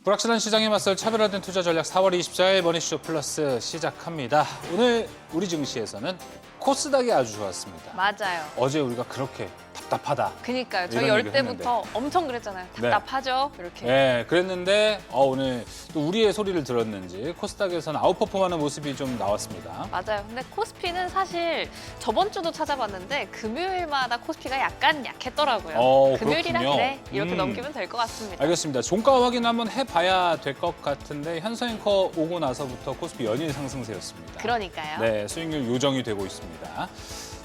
불확실한 시장에 맞설 차별화된 투자 전략 4월 24일 머니쇼 플러스 시작합니다. 오늘 우리 증시에서는 코스닥이 아주 좋았습니다. 맞아요. 어제 우리가 그렇게 답답하다. 그니까요. 저희 이런 열 얘기를 때부터 엄청 그랬잖아요. 답답하죠? 이렇게. 네, 그랬는데 오늘 또 우리의 소리를 들었는지 코스닥에서는 아웃퍼폼하는 모습이 좀 나왔습니다. 맞아요. 근데 코스피는 사실 저번 주도 찾아봤는데 금요일마다 코스피가 약간 약했더라고요. 금요일이라 그렇군요. 그래 이렇게 넘기면 될 것 같습니다. 알겠습니다. 종가 확인 한번 해봐야 될 것 같은데 현서 앵커 오고 나서부터 코스피 연일 상승세였습니다. 그러니까요. 네, 수익률 요정이 되고 있습니다.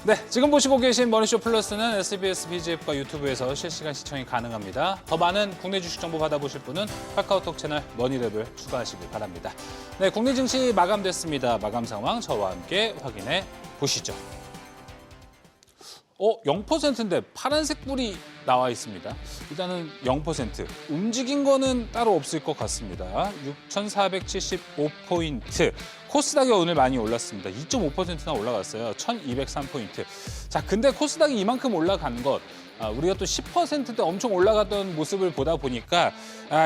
네, 지금 보시고 계신 머니쇼 플러스는 SBS BGF과 유튜브에서 실시간 시청이 가능합니다. 더 많은 국내 주식 정보 받아보실 분은 카카오톡 채널 머니랩을 추가하시길 바랍니다. 네, 국내 증시 마감됐습니다. 마감 상황 저와 함께 확인해 보시죠. 0%인데 파란색 불이 나와 있습니다. 일단은 0%. 움직인 거는 따로 없을 것 같습니다. 6,475포인트. 코스닥이 오늘 많이 올랐습니다. 2.5%나 올라갔어요. 1,203포인트. 자, 근데 코스닥이 이만큼 올라간 것, 우리가 또 10%대 엄청 올라갔던 모습을 보다 보니까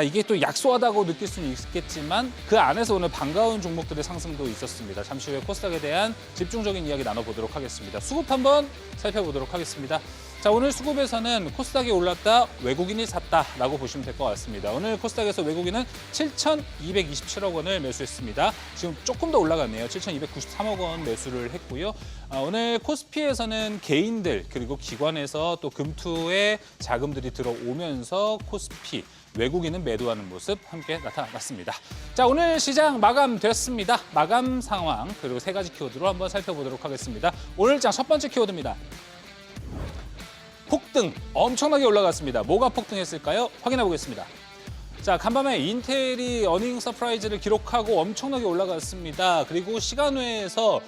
이게 또 약소하다고 느낄 수는 있겠지만 그 안에서 오늘 반가운 종목들의 상승도 있었습니다. 잠시 후에 코스닥에 대한 집중적인 이야기 나눠보도록 하겠습니다. 수급 한번 살펴보도록 하겠습니다. 자, 오늘 수급에서는 코스닥이 올랐다, 외국인이 샀다라고 보시면 될 것 같습니다. 오늘 코스닥에서 외국인은 7,227억 원을 매수했습니다. 지금 조금 더 올라갔네요. 7,293억 원 매수를 했고요. 오늘 코스피에서는 개인들 그리고 기관에서 또 금투에 자금들이 들어오면서 코스피, 외국인은 매도하는 모습 함께 나타났습니다. 자, 오늘 시장 마감됐습니다. 마감 상황 그리고 세 가지 키워드로 한번 살펴보도록 하겠습니다. 오늘 장 첫 번째 키워드입니다. 폭등 엄청나게 올라갔습니다. 뭐가 폭등했을까요? 확인해 보겠습니다. 자, 간밤에 인텔이 어닝 서프라이즈를 기록하고 엄청나게 올라갔습니다. 그리고 시간외에서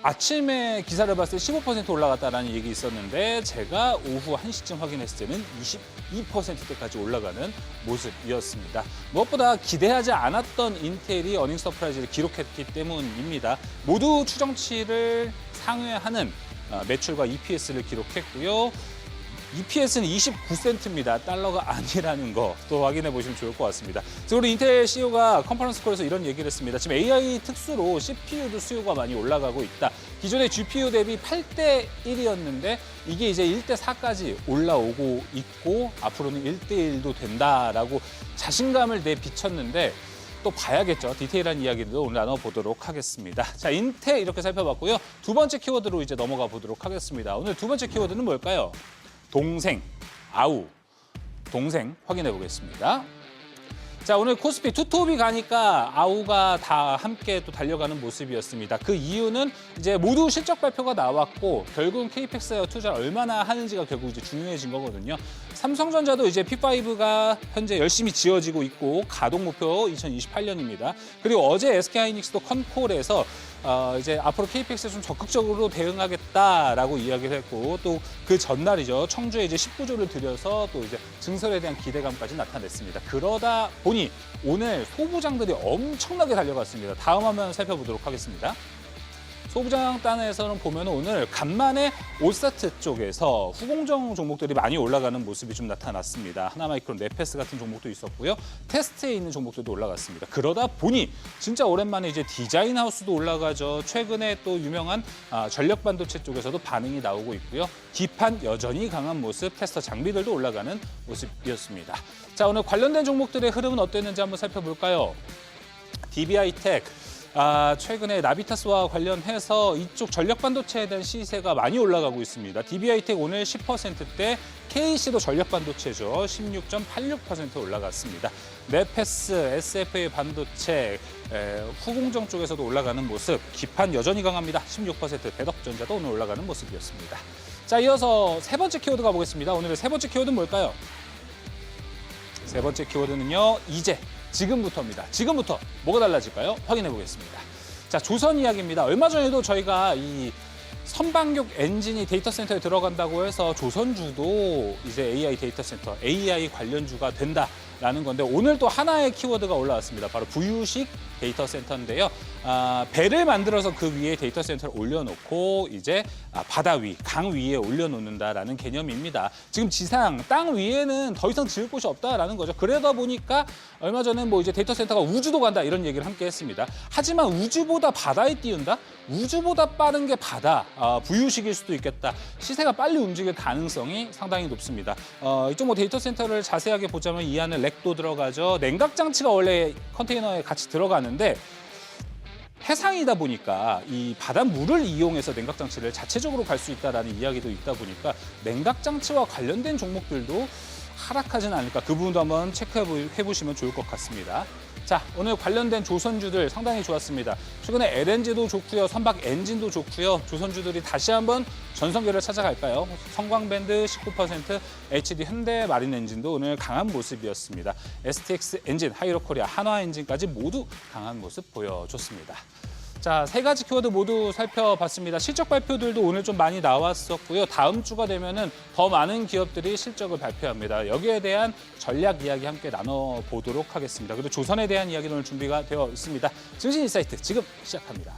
아침에 기사를 봤을 때 15% 올라갔다는 얘기 있었는데 제가 오후 1시쯤 확인했을 때는 22%대까지 올라가는 모습이었습니다. 무엇보다 기대하지 않았던 인텔이 어닝 서프라이즈를 기록했기 때문입니다. 모두 추정치를 상회하는 매출과 EPS를 기록했고요. EPS는 29센트입니다. 달러가 아니라는 거 또 확인해 보시면 좋을 것 같습니다. 우리 인텔 CEO가 컨퍼런스 콜에서 이런 얘기를 했습니다. 지금 AI 특수로 CPU도 수요가 많이 올라가고 있다. 기존의 GPU 대비 8대 1이었는데 이게 이제 1대 4까지 올라오고 있고 앞으로는 1대 1도 된다라고 자신감을 내비쳤는데 또 봐야겠죠. 디테일한 이야기도 오늘 나눠보도록 하겠습니다. 자, 인텔 이렇게 살펴봤고요. 두 번째 키워드로 이제 넘어가 보도록 하겠습니다. 오늘 두 번째 키워드는 뭘까요? 동생, 아우, 동생 확인해 보겠습니다. 자, 오늘 코스피 투톱이 가니까 아우가 다 함께 또 달려가는 모습이었습니다. 그 이유는 이제 모두 실적 발표가 나왔고 결국은 KPX에 투자를 얼마나 하는지가 결국 이제 중요해진 거거든요. 삼성전자도 이제 P5가 현재 열심히 지어지고 있고 가동 목표 2028년입니다. 그리고 어제 SK하이닉스도 컨콜에서 이제 앞으로 KPX에 좀 적극적으로 대응하겠다라고 이야기를 했고 또 그 전날이죠. 청주에 이제 19조를 들여서 또 이제 증설에 대한 기대감까지 나타냈습니다. 그러다 보니 오늘 소부장들이 엄청나게 달려갔습니다. 다음 화면 살펴보도록 하겠습니다. 소부장 단에서는 보면 오늘 간만에 올스타트 쪽에서 후공정 종목들이 많이 올라가는 모습이 좀 나타났습니다. 하나마이크론, 네페스 같은 종목도 있었고요. 테스트에 있는 종목들도 올라갔습니다. 그러다 보니 진짜 오랜만에 이제 디자인 하우스도 올라가죠. 최근에 또 유명한 전력 반도체 쪽에서도 반응이 나오고 있고요. 기판 여전히 강한 모습, 테스터 장비들도 올라가는 모습이었습니다. 자, 오늘 관련된 종목들의 흐름은 어땠는지 한번 살펴볼까요? DBI텍. 최근에 나비타스와 관련해서 이쪽 전력 반도체에 대한 시세가 많이 올라가고 있습니다. DBI텍 오늘 10%대, KC도 전력 반도체죠. 16.86% 올라갔습니다. 네페스, SFA 반도체, 후공정 쪽에서도 올라가는 모습, 기판 여전히 강합니다. 16%, 대덕전자도 오늘 올라가는 모습이었습니다. 자, 이어서 세 번째 키워드 가보겠습니다. 오늘의 세 번째 키워드는 뭘까요? 세 번째 키워드는요, 이제. 지금부터입니다. 지금부터 뭐가 달라질까요? 확인해 보겠습니다. 자, 조선 이야기입니다. 얼마 전에도 저희가 이 선박용 엔진이 데이터 센터에 들어간다고 해서 조선주도 이제 AI 데이터 센터, AI 관련주가 된다라는 건데 오늘 또 하나의 키워드가 올라왔습니다. 바로 부유식 데이터 센터인데요. 배를 만들어서 그 위에 데이터 센터를 올려놓고 이제 바다 위, 강 위에 올려놓는다라는 개념입니다. 지금 지상, 땅 위에는 더 이상 지을 곳이 없다라는 거죠. 그러다 보니까 얼마 전에 뭐 이제 데이터 센터가 우주도 간다 이런 얘기를 함께 했습니다. 하지만 우주보다 바다에 띄운다? 우주보다 빠른 게 바다, 부유식일 수도 있겠다. 시세가 빨리 움직일 가능성이 상당히 높습니다. 이쪽 뭐 데이터 센터를 자세하게 보자면 이 안에 렉도 들어가죠. 냉각 장치가 원래 컨테이너에 같이 들어가는데 해상이다 보니까 이 바닷물을 이용해서 냉각 장치를 자체적으로 갈 수 있다라는 이야기도 있다 보니까 냉각 장치와 관련된 종목들도 하락하지는 않을까. 그 부분도 한번 체크해 보시면 좋을 것 같습니다. 자, 오늘 관련된 조선주들 상당히 좋았습니다. 최근에 LNG도 좋고요. 선박 엔진도 좋고요. 조선주들이 다시 한번 전성기를 찾아갈까요? 성광밴드 19%, HD 현대 마린 엔진도 오늘 강한 모습이었습니다. STX 엔진, 하이로코리아, 한화 엔진까지 모두 강한 모습 보여줬습니다. 자, 세 가지 키워드 모두 살펴봤습니다. 실적 발표들도 오늘 좀 많이 나왔었고요. 다음 주가 되면은 더 많은 기업들이 실적을 발표합니다. 여기에 대한 전략 이야기 함께 나눠보도록 하겠습니다. 그리고 조선에 대한 이야기도 오늘 준비가 되어 있습니다. 증시인사이트 지금 시작합니다.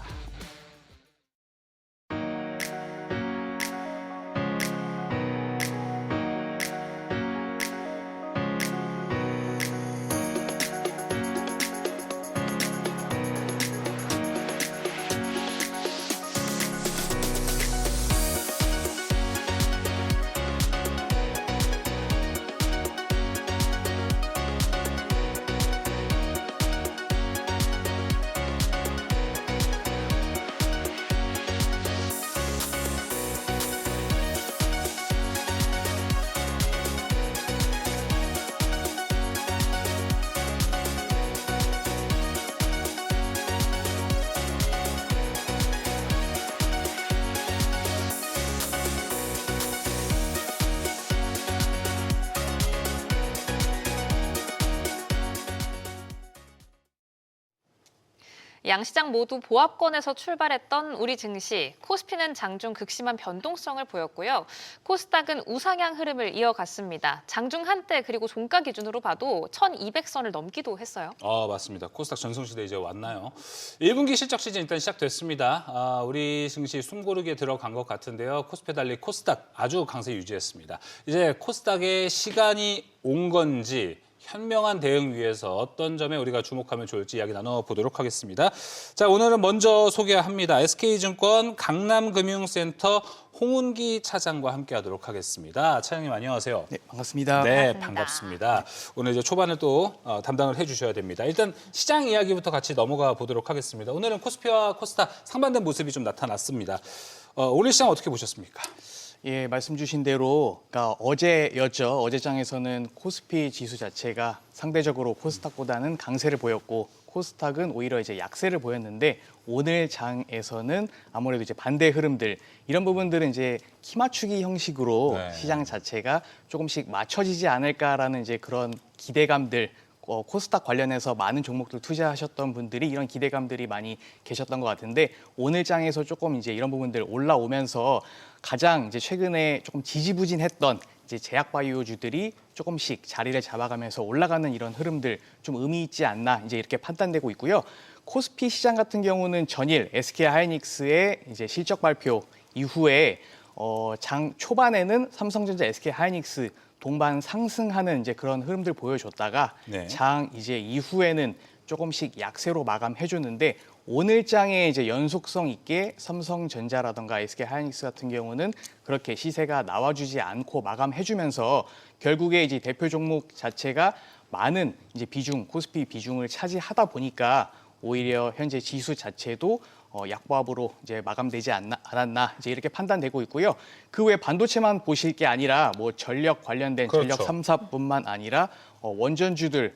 양시장 모두 보합권에서 출발했던 우리 증시, 코스피는 장중 극심한 변동성을 보였고요. 코스닥은 우상향 흐름을 이어갔습니다. 장중 한때 그리고 종가 기준으로 봐도 1200선을 넘기도 했어요. 맞습니다. 코스닥 전성시대 이제 왔나요? 1분기 실적 시즌 일단 시작됐습니다. 우리 증시 숨고르게 들어간 것 같은데요. 코스피 달리 코스닥 아주 강세 유지했습니다. 이제 코스닥의 시간이 온 건지 현명한 대응 위해서 어떤 점에 우리가 주목하면 좋을지 이야기 나눠보도록 하겠습니다. 자, 오늘은 먼저 소개합니다. SK증권 강남금융센터 홍은기 차장과 함께하도록 하겠습니다. 차장님 안녕하세요. 네, 반갑습니다. 네, 반갑습니다. 오늘 이제 초반에 또 담당을 해주셔야 됩니다. 일단 시장 이야기부터 같이 넘어가 보도록 하겠습니다. 오늘은 코스피와 코스닥 상반된 모습이 좀 나타났습니다. 오늘 시장 어떻게 보셨습니까? 예, 말씀 주신 대로 그러니까 어제였죠. 어제장에서는 코스피 지수 자체가 상대적으로 코스닥보다는 강세를 보였고 코스닥은 오히려 이제 약세를 보였는데 오늘 장에서는 아무래도 이제 반대 흐름들 이런 부분들은 이제 키 맞추기 형식으로 네. 시장 자체가 조금씩 맞춰지지 않을까라는 이제 그런 기대감들 코스닥 관련해서 많은 종목들 투자하셨던 분들이 이런 기대감들이 많이 계셨던 것 같은데 오늘 장에서 조금 이제 이런 부분들 올라오면서 가장 이제 최근에 조금 지지부진했던 이제 제약바이오주들이 조금씩 자리를 잡아가면서 올라가는 이런 흐름들 좀 의미 있지 않나 이제 이렇게 판단되고 있고요. 코스피 시장 같은 경우는 전일 SK하이닉스의 이제 실적 발표 이후에 장 초반에는 삼성전자, SK하이닉스 동반 상승하는 이제 그런 흐름들 보여줬다가 네. 장 이제 이후에는 조금씩 약세로 마감해줬는데 오늘 장에 이제 연속성 있게 삼성전자라던가 SK하이닉스 같은 경우는 그렇게 시세가 나와주지 않고 마감해주면서 결국에 이제 대표 종목 자체가 많은 이제 코스피 비중을 차지하다 보니까 오히려 현재 지수 자체도 약보합으로 이제 마감되지 않았나 이제 이렇게 판단되고 있고요. 그 외 반도체만 보실 게 아니라 뭐 전력 관련된 그렇죠. 전력 3사뿐만 아니라 원전주들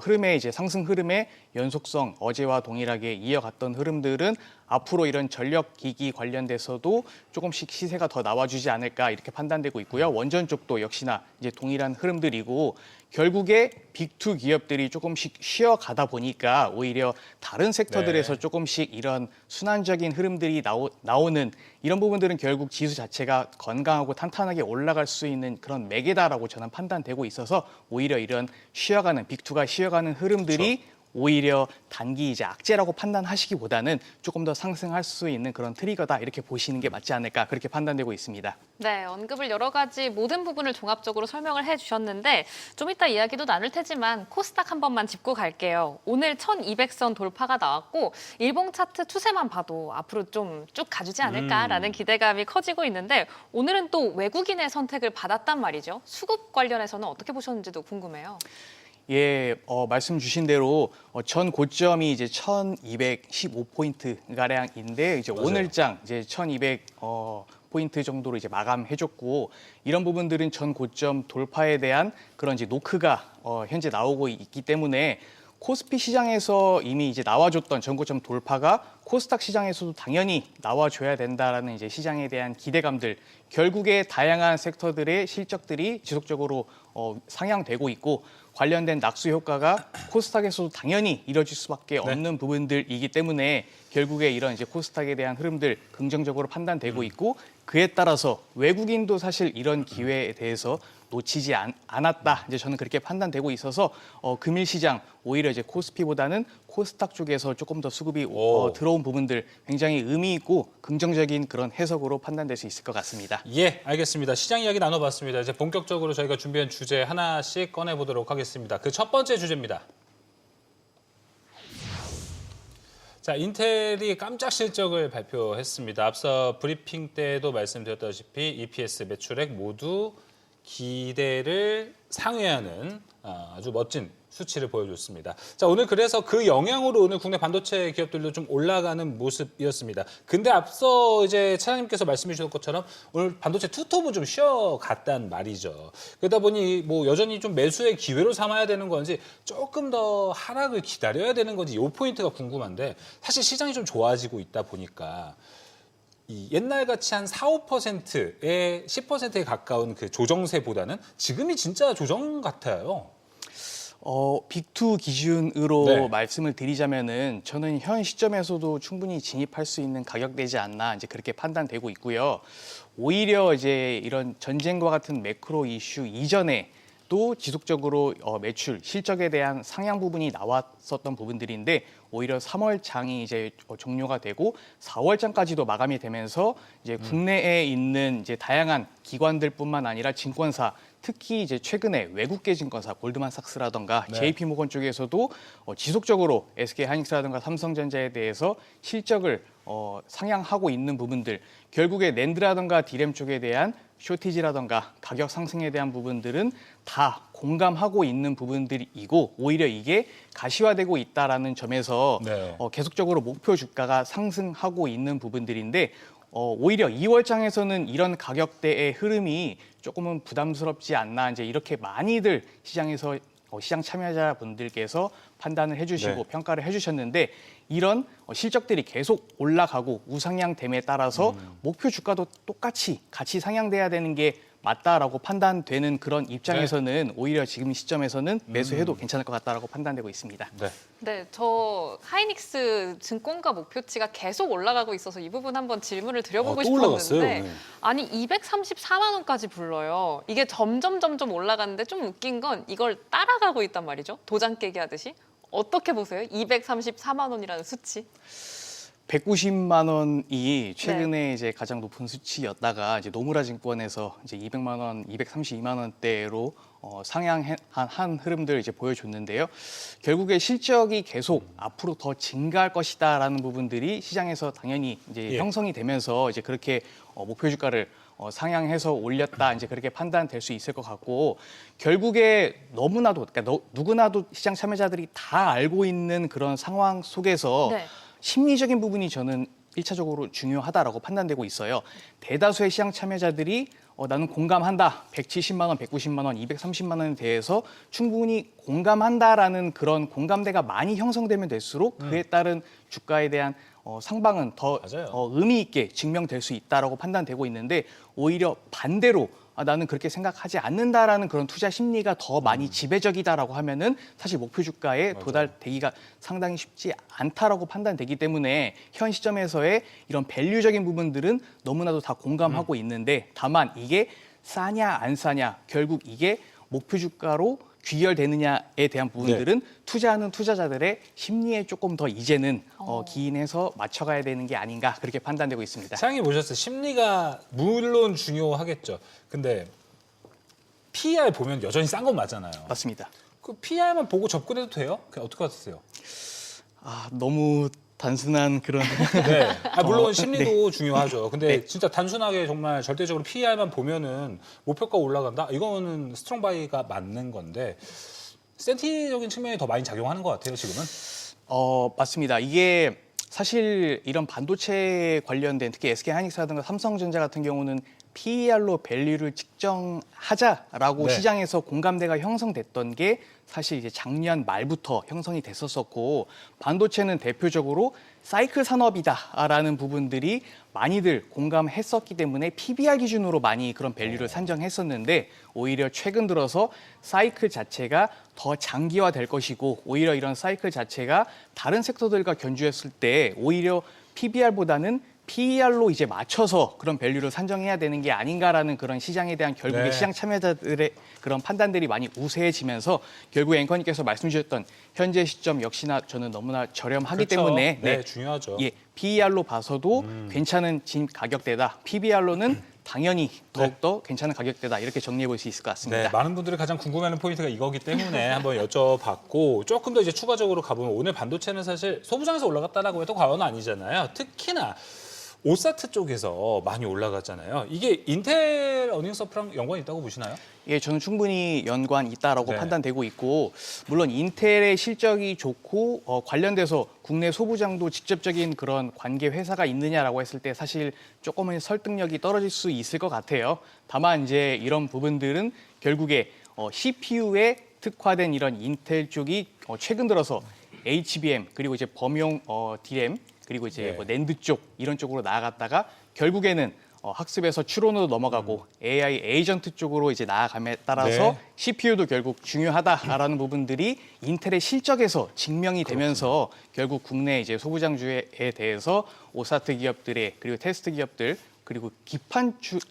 흐름의 이제 상승 흐름의 연속성 어제와 동일하게 이어갔던 흐름들은 앞으로 이런 전력 기기 관련돼서도 조금씩 시세가 더 나와주지 않을까 이렇게 판단되고 있고요. 원전 쪽도 역시나 이제 동일한 흐름들이고 결국에 빅2 기업들이 조금씩 쉬어가다 보니까 오히려 다른 섹터들에서 네. 조금씩 이런 순환적인 흐름들이 나오는 이런 부분들은 결국 지수 자체가 건강하고 탄탄하게 올라갈 수 있는 그런 매개다라고 저는 판단되고 있어서 오히려 이런 빅2가 쉬어가는 흐름들이 그렇죠. 오히려 단기 이제 악재라고 판단하시기보다는 조금 더 상승할 수 있는 그런 트리거다 이렇게 보시는 게 맞지 않을까 그렇게 판단되고 있습니다. 네, 언급을 여러 가지 모든 부분을 종합적으로 설명을 해주셨는데 좀 이따 이야기도 나눌 테지만 코스닥 한 번만 짚고 갈게요. 오늘 1200선 돌파가 나왔고 일봉 차트 추세만 봐도 앞으로 좀 쭉 가주지 않을까라는 기대감이 커지고 있는데 오늘은 또 외국인의 선택을 받았단 말이죠. 수급 관련해서는 어떻게 보셨는지도 궁금해요. 예, 말씀 주신 대로 전 고점이 이제 1,215포인트 가량인데 이제 맞아요. 오늘장 이제 1,200 포인트 정도로 이제 마감해줬고 이런 부분들은 전 고점 돌파에 대한 그런 이제 노크가 현재 나오고 있기 때문에 코스피 시장에서 이미 이제 나와줬던 전 고점 돌파가 코스닥 시장에서도 당연히 나와줘야 된다라는 이제 시장에 대한 기대감들 결국에 다양한 섹터들의 실적들이 지속적으로 상향되고 있고 관련된 낙수 효과가 코스닥에서도 당연히 이뤄질 수밖에 없는 부분들이기 때문에 결국에 이런 이제 코스닥에 대한 흐름들 긍정적으로 판단되고 있고 그에 따라서 외국인도 사실 이런 기회에 대해서 놓치지 않았다. 이제 저는 그렇게 판단되고 있어서 금일 시장 오히려 이제 코스피보다는 코스닥 쪽에서 조금 더 수급이 들어온 부분들 굉장히 의미 있고 긍정적인 그런 해석으로 판단될 수 있을 것 같습니다. 예, 알겠습니다. 시장 이야기 나눠봤습니다. 이제 본격적으로 저희가 준비한 주제 하나씩 꺼내보도록 하겠습니다. 그 첫 번째 주제입니다. 자, 인텔이 깜짝 실적을 발표했습니다. 앞서 브리핑 때도 말씀드렸다시피 EPS, 매출액 모두 기대를 상회하는 아주 멋진 수치를 보여줬습니다. 자, 오늘 그래서 그 영향으로 오늘 국내 반도체 기업들도 좀 올라가는 모습이었습니다. 근데 앞서 이제 차장님께서 말씀해 주셨던 것처럼 오늘 반도체 투톱은 좀 쉬어갔단 말이죠. 그러다 보니 뭐 여전히 좀 매수의 기회로 삼아야 되는 건지 조금 더 하락을 기다려야 되는 건지 이 포인트가 궁금한데 사실 시장이 좀 좋아지고 있다 보니까 이 옛날같이 한 4, 5%에 10%에 가까운 그 조정세보다는 지금이 진짜 조정 같아요. 빅2 기준으로 네. 말씀을 드리자면은 저는 현 시점에서도 충분히 진입할 수 있는 가격대지 않나 이제 그렇게 판단되고 있고요. 오히려 이제 이런 전쟁과 같은 매크로 이슈 이전에 또 지속적으로 매출, 실적에 대한 상향 부분이 나왔었던 부분들인데 오히려 3월 장이 이제 종료가 되고 4월 장까지도 마감이 되면서 이제 국내에 있는 이제 다양한 기관들뿐만 아니라 증권사 특히 이제 최근에 외국계 증권사 골드만삭스라던가 네. JP모건 쪽에서도 지속적으로 SK하이닉스라던가 삼성전자에 대해서 실적을 상향하고 있는 부분들 결국에 낸드라던가 디램 쪽에 대한 쇼티지라던가 가격 상승에 대한 부분들은 다 공감하고 있는 부분들이고 오히려 이게 가시화되고 있다라는 점에서 네. 계속적으로 목표 주가가 상승하고 있는 부분들인데 오히려 2월장에서는 이런 가격대의 흐름이 조금은 부담스럽지 않나 이제 이렇게 많이들 시장에서 시장 참여자분들께서 판단을 해주시고 네. 평가를 해주셨는데 이런 실적들이 계속 올라가고 우상향됨에 따라서 목표 주가도 똑같이 같이 상향돼야 되는 게 맞다라고 판단되는 그런 입장에서는 오히려 지금 시점에서는 매수해도 괜찮을 것 같다라고 판단되고 있습니다. 네. 네, 저 하이닉스 증권가 목표치가 계속 올라가고 있어서 이 부분 한번 질문을 드려보고 또 올라갔어요, 싶었는데 오늘. 아니 234만 원까지 불러요. 이게 점점 올라가는데 좀 웃긴 건 이걸 따라가고 있단 말이죠. 도장 깨기 하듯이. 어떻게 보세요? 234만 원이라는 수치. 190만 원이 최근에 이제 가장 높은 수치였다가 이제 노무라 증권에서 이제 200만 원, 232만 원대로 상향한 흐름들 이제 보여줬는데요. 결국에 실적이 계속 앞으로 더 증가할 것이다라는 부분들이 시장에서 당연히 이제 형성이 되면서 이제 그렇게 목표 주가를 상향해서 올렸다 이제 그렇게 판단될 수 있을 것 같고 결국에 너무나도 그러니까 누구나도 시장 참여자들이 다 알고 있는 그런 상황 속에서. 네. 심리적인 부분이 저는 1차적으로 중요하다라고 판단되고 있어요. 대다수의 시장 참여자들이 나는 공감한다. 170만 원, 190만 원, 230만 원에 대해서 충분히 공감한다라는 그런 공감대가 많이 형성되면 될수록 그에 따른 주가에 대한 상방은 더 맞아요. 의미 있게 증명될 수 있다라고 판단되고 있는데 오히려 반대로 나는 그렇게 생각하지 않는다라는 그런 투자 심리가 더 많이 지배적이다라고 하면은 사실 목표 주가에 도달되기가 상당히 쉽지 않다라고 판단되기 때문에 현 시점에서의 이런 밸류적인 부분들은 너무나도 다 공감하고 있는데 다만 이게 싸냐 안 싸냐 결국 이게 목표 주가로 귀결되느냐에 대한 부분들은 투자하는 투자자들의 심리에 조금 더 이제는 기인해서 맞춰가야 되는 게 아닌가 그렇게 판단되고 있습니다. 사장님 보셨어요. 심리가 물론 중요하겠죠. 근데 PER 보면 여전히 싼 건 맞잖아요. 맞습니다. 그 PER만 보고 접근해도 돼요? 그냥 어떻게 하세요? 너무 단순한 그런 네. 물론 네. 심리도 중요하죠. 근데 네. 진짜 단순하게 정말 절대적으로 PER만 보면은 목표가 올라간다? 이거는 스트롱 바이가 맞는 건데 센티적인 측면이 더 많이 작용하는 것 같아요, 지금은. 맞습니다. 이게 사실 이런 반도체 관련된 특히 SK하이닉스라든가 삼성전자 같은 경우는 PER로 밸류를 측정하자라고 네. 시장에서 공감대가 형성됐던 게 사실 이제 작년 말부터 형성이 됐었었고 반도체는 대표적으로 사이클 산업이다라는 부분들이 많이들 공감했었기 때문에 PBR 기준으로 많이 그런 밸류를 산정했었는데 오히려 최근 들어서 사이클 자체가 더 장기화될 것이고 오히려 이런 사이클 자체가 다른 섹터들과 견주했을 때 오히려 PBR보다는 PER로 이제 맞춰서 그런 밸류를 산정해야 되는 게 아닌가라는 그런 시장에 대한 결국에 네. 시장 참여자들의 그런 판단들이 많이 우세해지면서 결국 앵커님께서 말씀 주셨던 현재 시점 역시나 저는 너무나 저렴하기 그렇죠. 때문에 네, 중요하죠. PER로 봐서도 괜찮은 진 가격대다. PBR로는 당연히 더욱더 괜찮은 가격대다. 이렇게 정리해 볼 수 있을 것 같습니다. 네, 많은 분들이 가장 궁금해하는 포인트가 이거기 때문에 한번 여쭤봤고 조금 더 이제 추가적으로 가보면 오늘 반도체는 사실 소부장에서 올라갔다라고 해도 과언은 아니잖아요. 특히나 오사트 쪽에서 많이 올라갔잖아요. 이게 인텔 어닝 서프랑 연관이 있다고 보시나요? 예, 저는 충분히 연관 있다라고 네. 판단되고 있고 물론 인텔의 실적이 좋고 관련돼서 국내 소부장도 직접적인 그런 관계 회사가 있느냐라고 했을 때 사실 조금은 설득력이 떨어질 수 있을 것 같아요. 다만 이제 이런 부분들은 결국에 CPU에 특화된 이런 인텔 쪽이 최근 들어서 HBM 그리고 이제 범용 DRAM 그리고 이제 네. 뭐 낸드 쪽 이런 쪽으로 나아갔다가 결국에는 학습에서 추론으로 넘어가고 AI 에이전트 쪽으로 이제 나아감에 따라서 네. CPU도 결국 중요하다라는 부분들이 인텔의 실적에서 증명이 되면서 결국 국내 이제 소부장주에 대해서 오사트 기업들의 그리고 테스트 기업들 그리고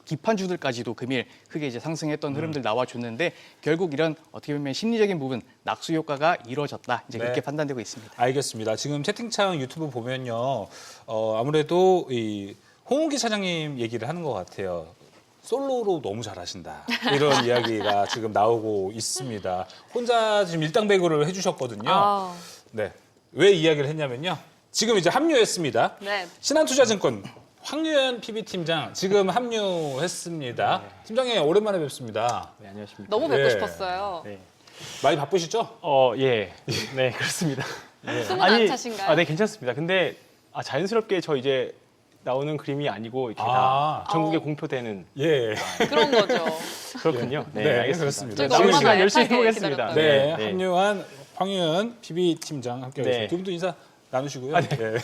기판주들까지도 금일 크게 이제 상승했던 흐름들 나와줬는데 결국 이런 어떻게 보면 심리적인 부분 낙수 효과가 이루어졌다 이제 네. 그렇게 판단되고 있습니다. 알겠습니다. 지금 채팅창 유튜브 보면요, 아무래도 이 홍은기 차장님 얘기를 하는 것 같아요. 솔로로 너무 잘하신다. 이런 이야기가 지금 나오고 있습니다. 혼자 지금 일당배구를 해주셨거든요. 아, 네. 왜 이야기를 했냐면요. 지금 이제 합류했습니다. 네. 신한투자증권 황유현 PB팀장 지금 합류했습니다. 팀장님 오랜만에 뵙습니다. 네, 안녕하십니까. 너무 뵙고 예. 싶었어요. 네. 많이 바쁘시죠? 예. 네, 그렇습니다. 숨은 안 차신가요? 네, 괜찮습니다. 근데 자연스럽게 저 이제 나오는 그림이 아니고 이렇게 아. 다 전국에 공표되는 예. 그런 거죠. 그렇군요. 네, 알겠습니다. 그렇습니다. 저희가 남은 얼마나 시간 열심히 애타게 해보겠습니다. 기다렸다고요. 네, 네. 합류한 황유현 PB팀장 함께하겠습니다. 네. 두 분도 인사 나누시고요. 네.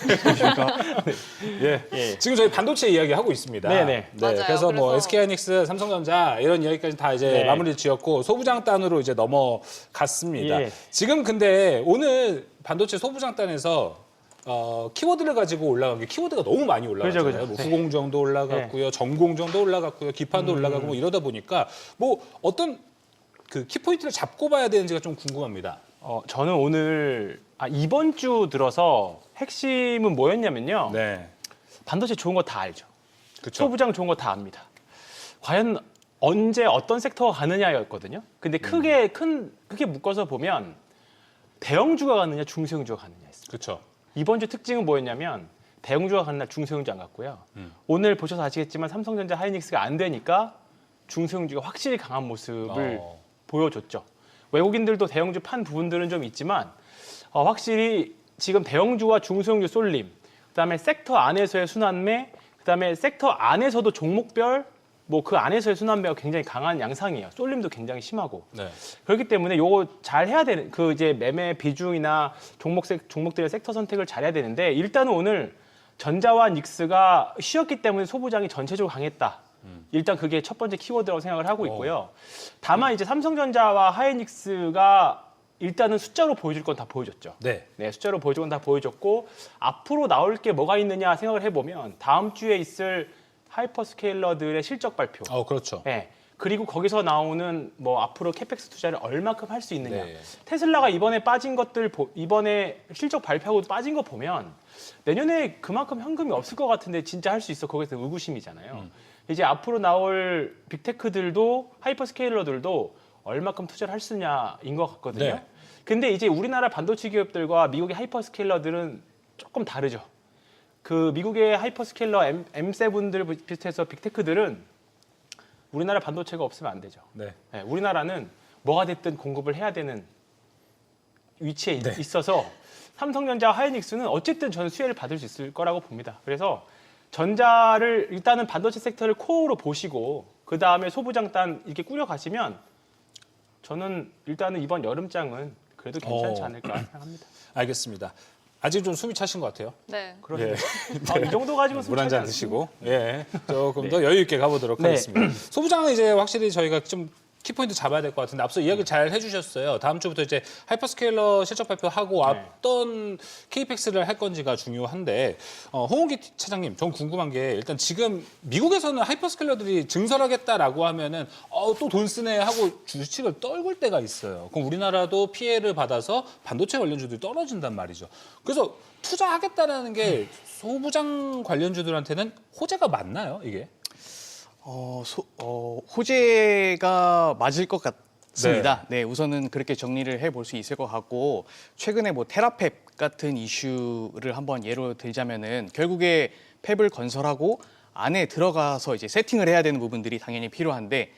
예. 예. 지금 저희 반도체 이야기 하고 있습니다. 네. 맞아요. 그래서 뭐 그래서- SK하이닉스, 삼성전자 이런 이야기까지 다 이제 네. 마무리를 지었고 소부장단으로 이제 넘어갔습니다. 예. 지금 근데 오늘 반도체 소부장단에서 키워드를 가지고 올라간 게 키워드가 너무 많이 올라갔잖아요. 그죠. 뭐 네. 후공정도 올라갔고요, 전공정도 올라갔고요, 기판도 올라가고 뭐 이러다 보니까 뭐 어떤 그 키포인트를 잡고 봐야 되는지가 좀 궁금합니다. 저는 오늘 이번 주 들어서 핵심은 뭐였냐면요. 네, 반도체 좋은 거 다 알죠. 그렇죠. 소부장 좋은 거 다 압니다. 과연 언제 어떤 섹터가 가느냐였거든요. 근데 크게 묶어서 보면 대형주가 가느냐 중소형주가 가느냐 했어요. 그렇죠. 이번 주 특징은 뭐였냐면 대형주가 가는 날 중소형주 안 갔고요. 오늘 보셔서 아시겠지만 삼성전자 하이닉스가 안 되니까 중소형주가 확실히 강한 모습을 보여줬죠. 외국인들도 대형주 판 부분들은 좀 있지만 확실히 지금 대형주와 중소형주 쏠림, 그다음에 섹터 안에서의 순환매, 그다음에 섹터 안에서도 종목별 뭐 그 안에서의 순환매가 굉장히 강한 양상이에요. 쏠림도 굉장히 심하고. 네. 그렇기 때문에 요거 잘 해야 되는 그 이제 매매 비중이나 종목들의 섹터 선택을 잘 해야 되는데 일단은 오늘 전자와 닉스가 쉬었기 때문에 소부장이 전체적으로 강했다. 일단 그게 첫 번째 키워드라고 생각을 하고 있고요. 다만 이제 삼성전자와 하이닉스가 일단은 숫자로 보여줄 건 다 보여줬죠. 네. 네, 숫자로 보여줄 건 다 보여줬고 앞으로 나올 게 뭐가 있느냐 생각을 해보면 다음 주에 있을 하이퍼스케일러들의 실적 발표. 그렇죠. 네, 그리고 거기서 나오는 뭐 앞으로 캐펙스 투자를 얼마큼 할 수 있느냐. 네. 테슬라가 이번에 빠진 것들 이번에 실적 발표하고 빠진 거 보면 내년에 그만큼 현금이 없을 것 같은데 진짜 할 수 있어. 거기서 의구심이잖아요. 이제 앞으로 나올 빅테크들도 하이퍼스케일러들도 얼마큼 투자를 할 수 있냐인 것 같거든요. 네. 근데 이제 우리나라 반도체 기업들과 미국의 하이퍼스케일러들은 조금 다르죠. 그 미국의 하이퍼스케일러 M7들 비슷해서 빅테크들은 우리나라 반도체가 없으면 안 되죠. 네. 네, 우리나라는 뭐가 됐든 공급을 해야 되는 위치에 네. 있어서 삼성전자, 하이닉스는 어쨌든 저는 수혜를 받을 수 있을 거라고 봅니다. 그래서 전자를 일단은 반도체 섹터를 코어로 보시고 그 다음에 소부장단 이렇게 꾸려가시면 저는 일단은 이번 여름장은 그래도 괜찮지 않을까 생각합니다. 알겠습니다. 아직 좀 숨이 차신 것 같아요. 네. 그러네요. 이 정도 가지고 물 한 잔 드시고, 예, 조금 네. 더 여유 있게 가보도록 네. 하겠습니다. 소부장은 이제 확실히 저희가 좀 키포인트 잡아야 될 것 같은데 앞서 이야기 잘 해주셨어요. 다음 주부터 이제 하이퍼스케일러 실적 발표하고 네. 어떤 KPX를 할 건지가 중요한데 홍은기 차장님, 전 궁금한 게 일단 지금 미국에서는 하이퍼스케일러들이 증설하겠다라고 하면은 또 돈 쓰네 하고 주식을 떨굴 때가 있어요. 그럼 우리나라도 피해를 받아서 반도체 관련주들이 떨어진단 말이죠. 그래서 투자하겠다라는 게 소부장 관련주들한테는 호재가 맞나요, 이게? 호재가 맞을 것 같습니다. 네, 우선은 그렇게 정리를 해볼 수 있을 것 같고 최근에 뭐 테라펩 같은 이슈를 한번 예로 들자면은 결국에 펩을 건설하고 안에 들어가서 이제 세팅을 해야 되는 부분들이 당연히 필요한데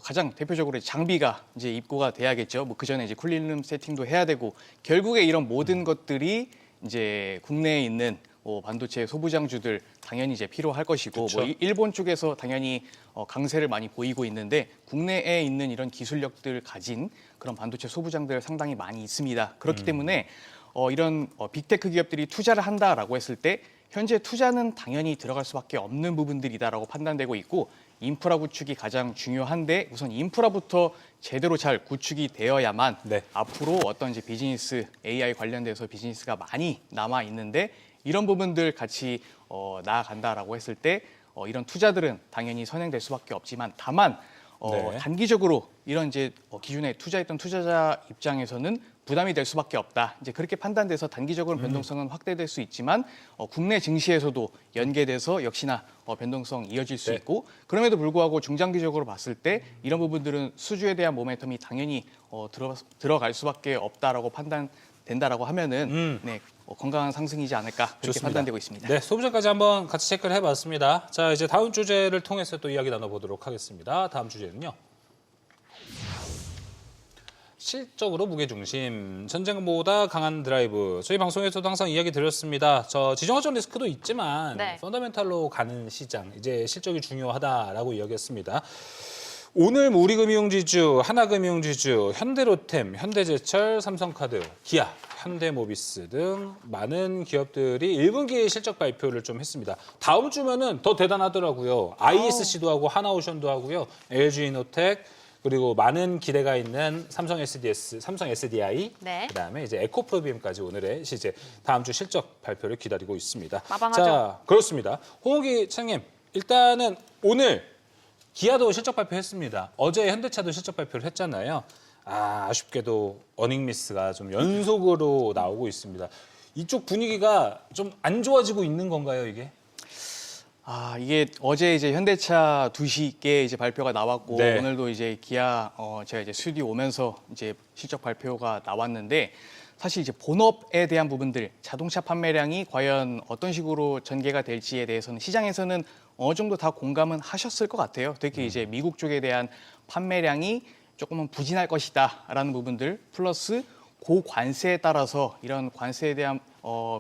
가장 대표적으로 장비가 이제 입고가 돼야겠죠. 뭐 그 전에 이제 쿨링룸 세팅도 해야 되고 결국에 이런 모든 것들이 이제 국내에 있는 반도체 소부장주들 당연히 이제 필요할 것이고 그쵸. 뭐 일본 쪽에서 당연히 강세를 많이 보이고 있는데 국내에 있는 이런 기술력들 가진 그런 반도체 소부장들 상당히 많이 있습니다. 그렇기 때문에 이런 빅테크 기업들이 투자를 한다라고 했을 때 현재 투자는 당연히 들어갈 수밖에 없는 부분들이다라고 판단되고 있고 인프라 구축이 가장 중요한데 우선 인프라부터 제대로 잘 구축이 되어야만 네. 앞으로 어떤 이제 비즈니스 AI 관련돼서 비즈니스가 많이 남아 있는데 이런 부분들 같이 나아간다라고 했을 때 이런 투자들은 당연히 선행될 수밖에 없지만 다만 네. 단기적으로 이런 이제 기존에 투자했던 투자자 입장에서는 부담이 될 수밖에 없다. 이제 그렇게 판단돼서 단기적으로 변동성은 확대될 수 있지만 국내 증시에서도 연계돼서 역시나 변동성 이어질 수 네. 있고 그럼에도 불구하고 중장기적으로 봤을 때 이런 부분들은 수주에 대한 모멘텀이 당연히 들어갈 수밖에 없다라고 판단된다라고 하면은 네, 건강한 상승이지 않을까 그렇게 좋습니다. 판단되고 있습니다. 네, 소부장까지 한번 같이 체크를 해봤습니다. 자, 이제 다음 주제를 통해서 또 이야기 나눠보도록 하겠습니다. 다음 주제는요. 실적으로 무게중심, 전쟁보다 강한 드라이브. 저희 방송에서도 항상 이야기 드렸습니다. 지정학적 리스크도 있지만 네. 펀더멘탈로 가는 시장, 이제 실적이 중요하다라고 이야기했습니다. 오늘 우리금융지주, 하나금융지주, 현대로템, 현대제철, 삼성카드, 기아, 현대모비스 등 많은 기업들이 1분기 실적 발표를 좀 했습니다. 다음 주면은 더 대단하더라고요. ISC도 하고 하나오션도 하고요. LG이노텍 그리고 많은 기대가 있는 삼성 SDS, 삼성 SDI, 네. 그다음에 이제 에코프로비엠까지 오늘의 이제 다음 주 실적 발표를 기다리고 있습니다. 마방하죠. 자, 그렇습니다. 홍옥기 차장님, 일단은 오늘 기아도 실적 발표했습니다. 어제 현대차도 실적 발표를 했잖아요. 아쉽게도 어닝 미스가 좀 연속으로 나오고 있습니다. 이쪽 분위기가 좀 안 좋아지고 있는 건가요, 이게? 이게 어제 이제 현대차 2시께 이제 발표가 나왔고 네. 오늘도 이제 기아 제가 이제 스튜디오 오면서 이제 실적 발표가 나왔는데 사실 이제 본업에 대한 부분들 자동차 판매량이 과연 어떤 식으로 전개가 될지에 대해서는 시장에서는 어느 정도 다 공감은 하셨을 것 같아요. 특히 이제 미국 쪽에 대한 판매량이 조금은 부진할 것이다라는 부분들 플러스 고관세에 따라서 이런 관세에 대한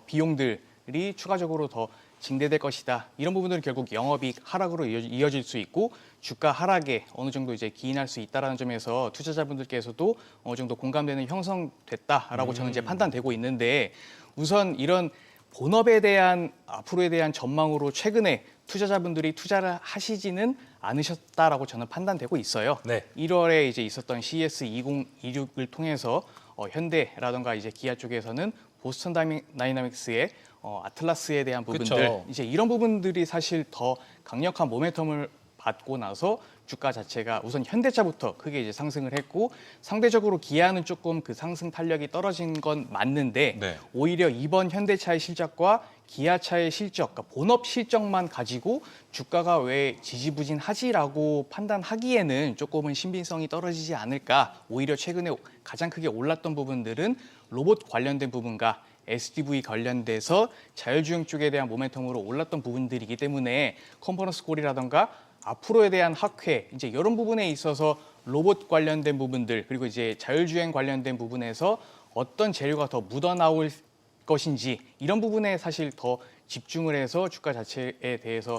비용들이 추가적으로 더 증대될 것이다. 이런 부분들은 결국 영업이익 하락으로 이어질 수 있고 주가 하락에 어느 정도 이제 기인할 수 있다라는 점에서 투자자분들께서도 어느 정도 공감대는 형성됐다라고 저는 이제 판단되고 있는데 우선 이런 본업에 대한 앞으로에 대한 전망으로 최근에 투자자분들이 투자를 하시지는 않으셨다라고 저는 판단되고 있어요. 네. 1월에 이제 있었던 CES 2026을 통해서 현대라던가 이제 기아 쪽에서는 보스턴 다이나믹스의 아틀라스에 대한 부분들 그쵸. 이제 이런 부분들이 사실 더 강력한 모멘텀을 받고 나서 주가 자체가 우선 현대차부터 크게 이제 상승을 했고 상대적으로 기아는 조금 그 상승 탄력이 떨어진 건 맞는데 네. 오히려 이번 현대차의 실적과 기아차의 실적, 그러니까 본업 실적만 가지고 주가가 왜 지지부진하지라고 판단하기에는 조금은 신빙성이 떨어지지 않을까. 오히려 최근에 가장 크게 올랐던 부분들은 로봇 관련된 부분과 SDV 관련돼서 자율주행 쪽에 대한 모멘텀으로 올랐던 부분들이기 때문에 컨퍼런스 콜이라던가 앞으로에 대한 학회, 이제 이런 부분에 있어서 로봇 관련된 부분들 그리고 이제 자율주행 관련된 부분에서 어떤 재료가 더 묻어나올 것인지 이런 부분에 사실 더 집중을 해서 주가 자체에 대해서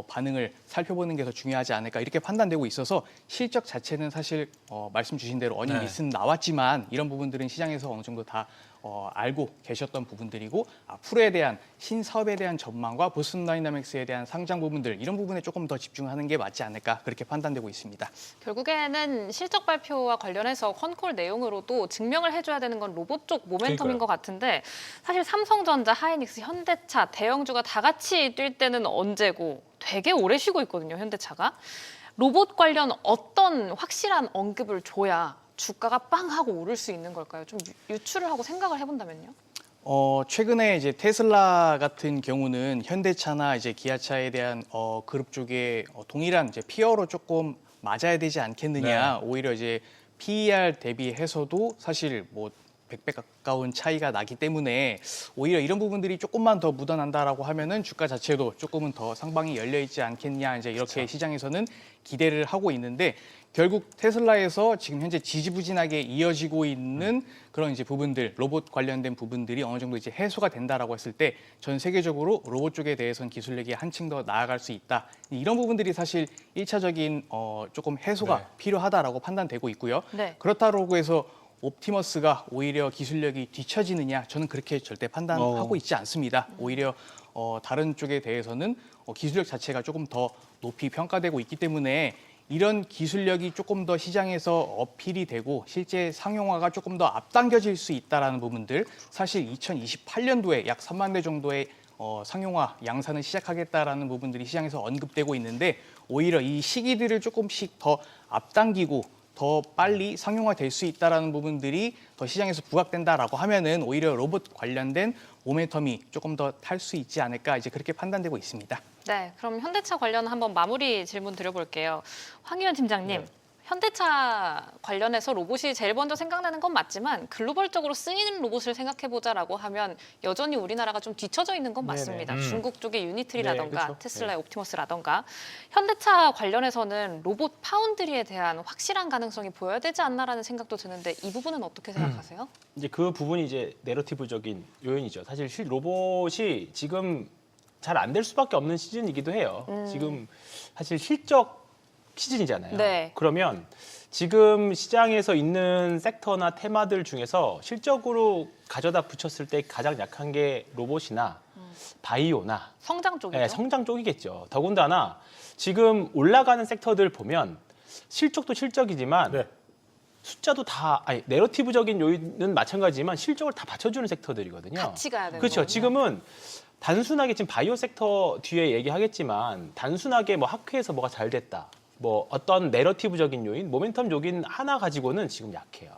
반응을 살펴보는 게 더 중요하지 않을까 이렇게 판단되고 있어서 실적 자체는 사실 말씀 주신 대로 어닝 네. 미스는 나왔지만 이런 부분들은 시장에서 어느 정도 다 알고 계셨던 부분들이고 앞으로에 대한 신사업에 대한 전망과 보스턴 다이나믹스에 대한 상장 부분들 이런 부분에 조금 더 집중하는 게 맞지 않을까 그렇게 판단되고 있습니다. 결국에는 실적 발표와 관련해서 컨콜 내용으로도 증명을 해줘야 되는 건 로봇 쪽 모멘텀인 그러니까요. 것 같은데 사실 삼성전자, 하이닉스, 현대차, 대형주가 다 같이 뛸 때는 언제고 되게 오래 쉬고 있거든요, 현대차가. 로봇 관련 어떤 확실한 언급을 줘야 주가가 빵 하고 오를 수 있는 걸까요? 좀 유추를 하고 생각을 해본다면요. 최근에 이제 테슬라 같은 경우는 현대차나 이제 기아차에 대한 그룹 쪽에 동일한 이제 피어로 조금 맞아야 되지 않겠느냐. 오히려 이제 PER 대비해서도 사실 뭐 100배 가까운 차이가 나기 때문에 오히려 이런 부분들이 조금만 더 묻어난다라고 하면은 주가 자체도 조금은 더 상방이 열려 있지 않겠냐. 이제 이렇게 시장에서는 기대를 하고 있는데 결국 테슬라에서 지금 현재 지지부진하게 이어지고 있는 그런 이제 부분들, 로봇 관련된 부분들이 어느 정도 이제 해소가 된다라고 했을 때 전 세계적으로 로봇 쪽에 대해서는 기술력이 한층 더 나아갈 수 있다. 이런 부분들이 사실 1차적인 조금 해소가 네. 필요하다라고 판단되고 있고요. 네. 그렇다고 해서 옵티머스가 오히려 기술력이 뒤처지느냐? 저는 그렇게 절대 판단하고 있지 않습니다. 오히려 다른 쪽에 대해서는 기술력 자체가 조금 더 높이 평가되고 있기 때문에 이런 기술력이 조금 더 시장에서 어필이 되고 실제 상용화가 조금 더 앞당겨질 수 있다는 부분들 사실 2028년도에 약 3만 대 정도의 상용화 양산을 시작하겠다라는 부분들이 시장에서 언급되고 있는데 오히려 이 시기들을 조금씩 더 앞당기고 더 빨리 상용화될 수 있다는 부분들이 더 시장에서 부각된다라고 하면은 오히려 로봇 관련된 모멘텀이 조금 더 탈 수 있지 않을까 이제 그렇게 판단되고 있습니다. 네, 그럼 현대차 관련 한번 마무리 질문 드려볼게요. 황희연 팀장님, 현대차 관련해서 로봇이 제일 먼저 생각나는 건 맞지만 글로벌적으로 쓰이는 로봇을 생각해보자라고 하면 여전히 우리나라가 좀 뒤처져 있는 건 맞습니다. 중국 쪽의 유니트리라던가 네, 그렇죠. 테슬라의 옵티머스라던가 현대차 관련해서는 로봇 파운드리에 대한 확실한 가능성이 보여야 되지 않나라는 생각도 드는데 이 부분은 어떻게 생각하세요? 이제 그 부분이 이제 내러티브적인 요인이죠. 사실 로봇이 지금 잘 안 될 수밖에 없는 시즌이기도 해요. 지금 사실 실적 시즌이잖아요. 네. 그러면 지금 시장에서 있는 섹터나 테마들 중에서 실적으로 가져다 붙였을 때 가장 약한 게 로봇이나 바이오나 성장 쪽이죠. 네, 성장 쪽이겠죠. 더군다나 지금 올라가는 섹터들 보면 실적도 실적이지만 네. 숫자도 다 내러티브적인 요인은 마찬가지지만 실적을 다 받쳐주는 섹터들이거든요. 같이 가야 되는 그렇죠. 거군요. 지금은 단순하게 지금 바이오 섹터 뒤에 얘기하겠지만 단순하게 뭐 학회에서 뭐가 잘 됐다. 뭐 어떤 내러티브적인 요인, 모멘텀 요인 하나 가지고는 지금 약해요.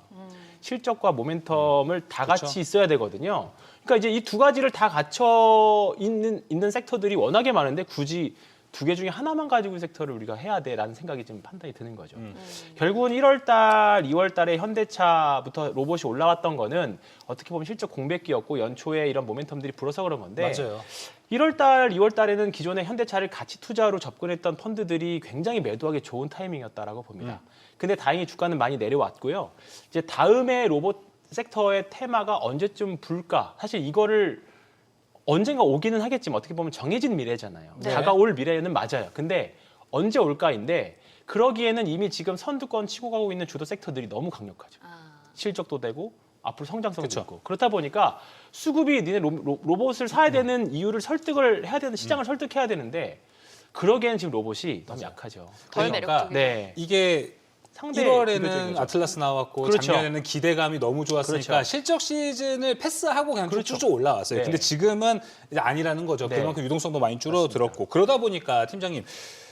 실적과 모멘텀을 다 그렇죠. 같이 있어야 되거든요. 그러니까 이제 이 두 가지를 다 갖춰 있는 섹터들이 워낙에 많은데 굳이 두 개 중에 하나만 가지고 있는 섹터를 우리가 해야 돼라는 생각이 좀 판단이 드는 거죠. 결국은 1월 달, 2월 달에 현대차부터 로봇이 올라왔던 거는 어떻게 보면 실적 공백기였고 연초에 이런 모멘텀들이 불어서 그런 건데 맞아요. 1월 달, 2월 달에는 기존의 현대차를 가치 투자로 접근했던 펀드들이 굉장히 매도하기 좋은 타이밍이었다라고 봅니다. 근데 다행히 주가는 많이 내려왔고요. 이제 다음에 로봇 섹터의 테마가 언제쯤 불까? 사실 이거를 언젠가 오기는 하겠지만 어떻게 보면 정해진 미래잖아요. 네. 다가올 미래는 맞아요. 근데 언제 올까인데 그러기에는 이미 지금 선두권 치고 가고 있는 주도 섹터들이 너무 강력하죠. 실적도 되고 앞으로 성장성도 그쵸. 있고 그렇다 보니까 수급이 니네 로봇을 사야 되는 이유를 설득을 해야 되는 시장을 설득해야 되는데 그러기에는 지금 로봇이 너무 약하죠. 덜 그러니까 매력적이죠. 네. 이게 상대 비교적인 1월에는 거죠. 아틀라스 나왔고 그렇죠. 작년에는 기대감이 너무 좋았으니까 그렇죠. 실적 시즌을 패스하고 그냥 그렇죠. 쭉 올라왔어요. 네. 근데 지금은 이제 아니라는 거죠. 네. 그만큼 유동성도 많이 줄어들었고 그러다 보니까 팀장님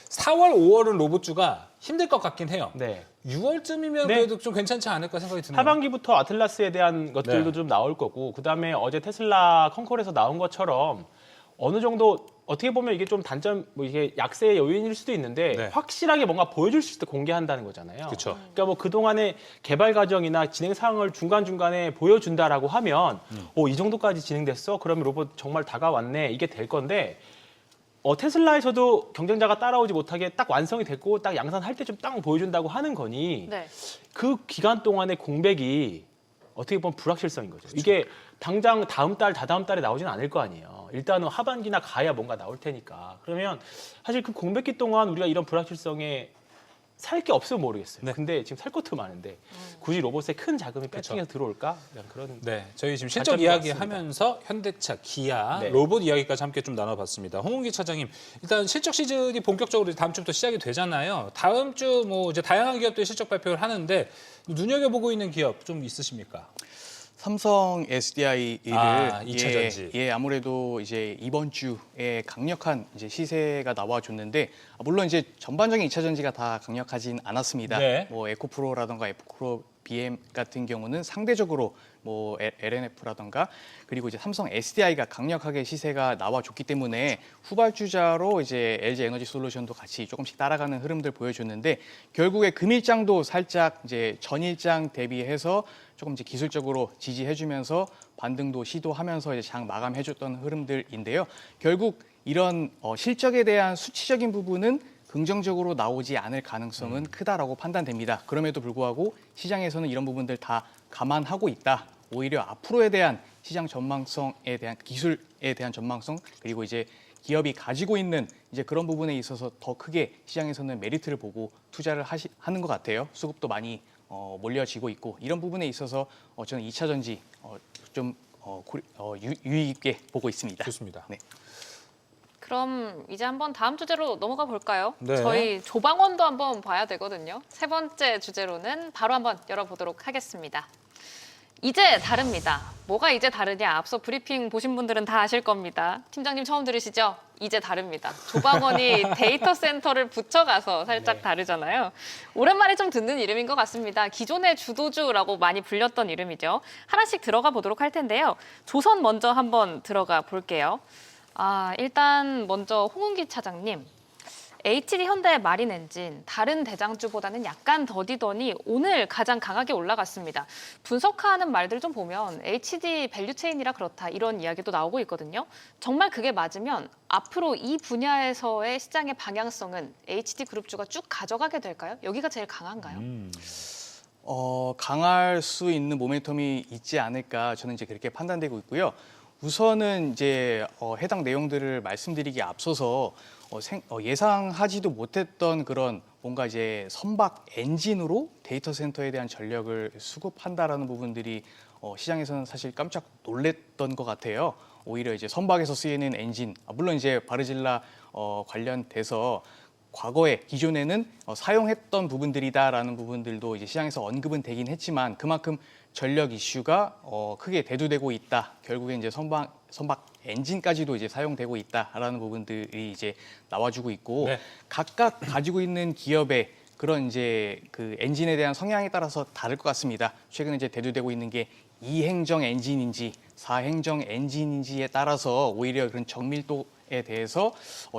4월, 5월은 로봇주가 힘들 것 같긴 해요. 네. 6월쯤이면 네. 그래도 좀 괜찮지 않을까 생각이 드네요. 하반기부터 아틀라스에 대한 것들도 네. 좀 나올 거고 그다음에 어제 테슬라 컨콜에서 나온 것처럼 어느 정도 어떻게 보면 이게 좀 단점 뭐 이게 약세의 요인일 수도 있는데 네. 확실하게 뭔가 보여줄 수 있을 때 공개한다는 거잖아요. 그렇죠. 그러니까 뭐 그동안의 개발 과정이나 진행 사항을 중간중간에 보여준다라고 하면 이 정도까지 진행됐어? 그러면 로봇 정말 다가왔네. 이게 될 건데 테슬라에서도 경쟁자가 따라오지 못하게 딱 완성이 됐고 딱 양산할 때 좀 딱 보여준다고 하는 거니 네. 그 기간 동안의 공백이 어떻게 보면 불확실성인 거죠. 이게 당장 다음 달, 다다음 달에 나오지는 않을 거 아니에요. 일단은 하반기나 가야 뭔가 나올 테니까. 그러면 사실 그 공백기 동안 우리가 이런 불확실성에 살 게 없으면 모르겠어요. 네. 근데 지금 살 것도 많은데 굳이 로봇에 큰 자금이 배팅해서 들어올까? 그런 네, 저희 지금 실적 관점인 것 이야기하면서 현대차, 기아, 네. 로봇 이야기까지 함께 좀 나눠봤습니다. 홍은기 차장님, 일단 실적 시즌이 본격적으로 다음 주부터 시작이 되잖아요. 다음 주 뭐 이제 다양한 기업들이 실적 발표를 하는데 눈여겨보고 있는 기업 좀 있으십니까? 삼성 SDI를 2차 전지. 아무래도 이제 이번 주에 강력한 이제 시세가 나와줬는데 물론 이제 전반적인 2차 전지가 다 강력하진 않았습니다. 네. 뭐 에코프로라던가 에코프로 BM 같은 경우는 상대적으로 뭐 LNF라던가 그리고 이제 삼성 SDI가 강력하게 시세가 나와줬기 때문에 후발주자로 이제 LG 에너지 솔루션도 같이 조금씩 따라가는 흐름들 보여줬는데 결국에 금일장도 살짝 이제 전일장 대비해서 조금 이제 기술적으로 지지해주면서 반등도 시도하면서 이제 장 마감해줬던 흐름들인데요. 결국 이런 실적에 대한 수치적인 부분은 긍정적으로 나오지 않을 가능성은 크다라고 판단됩니다. 그럼에도 불구하고 시장에서는 이런 부분들 다 감안하고 있다. 오히려 앞으로에 대한 시장 전망성에 대한 기술에 대한 전망성 그리고 이제 기업이 가지고 있는 이제 그런 부분에 있어서 더 크게 시장에서는 메리트를 보고 투자를 하는 것 같아요. 수급도 많이 몰려지고 있고 이런 부분에 있어서 저는 2차 전지 유의 깊게 보고 있습니다. 좋습니다. 네. 그럼 이제 한번 다음 주제로 넘어가 볼까요? 네. 저희 조방원도 한번 봐야 되거든요. 세 번째 주제로는 바로 한번 열어보도록 하겠습니다. 이제 다릅니다. 뭐가 이제 다르냐? 앞서 브리핑 보신 분들은 다 아실 겁니다. 팀장님 처음 들으시죠? 이제 다릅니다. 조방원이 데이터 센터를 붙여가서 살짝 네. 다르잖아요. 오랜만에 좀 듣는 이름인 것 같습니다. 기존의 주도주라고 많이 불렸던 이름이죠. 하나씩 들어가 보도록 할 텐데요. 조선 먼저 한번 들어가 볼게요. 일단 먼저 홍은기 차장님. HD 현대의 마린 엔진, 다른 대장주보다는 약간 더디더니 오늘 가장 강하게 올라갔습니다. 분석하는 말들 좀 보면 HD 밸류체인이라 그렇다 이런 이야기도 나오고 있거든요. 정말 그게 맞으면 앞으로 이 분야에서의 시장의 방향성은 HD 그룹주가 쭉 가져가게 될까요? 여기가 제일 강한가요? 강할 수 있는 모멘텀이 있지 않을까 저는 이제 그렇게 판단되고 있고요. 우선은 이제 해당 내용들을 말씀드리기에 앞서서 예상하지도 못했던 그런 뭔가 이제 선박 엔진으로 데이터 센터에 대한 전력을 수급한다라는 부분들이 시장에서는 사실 깜짝 놀랬던 것 같아요. 오히려 이제 선박에서 쓰이는 엔진, 물론 이제 바르질라 관련돼서 과거에 기존에는 사용했던 부분들이다라는 부분들도 이제 시장에서 언급은 되긴 했지만 그만큼 전력 이슈가 크게 대두되고 있다. 결국에 이제 선박 엔진까지도 이제 사용되고 있다라는 부분들이 이제 나와주고 있고 네. 각각 가지고 있는 기업의 그런 이제 그 엔진에 대한 성향에 따라서 다를 것 같습니다. 최근에 이제 대두되고 있는 게 2행정 엔진인지 4행정 엔진인지에 따라서 오히려 그런 정밀도에 대해서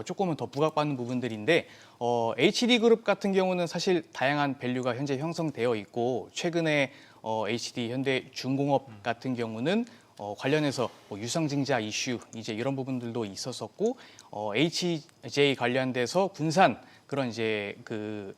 조금은 더 부각받는 부분들인데 HD그룹 같은 경우는 사실 다양한 밸류가 현재 형성되어 있고 최근에 HD 현대중공업 같은 경우는 관련해서 유상증자 이슈 이제 이런 부분들도 있었었고 HJ 관련돼서 군산 그런 이제 그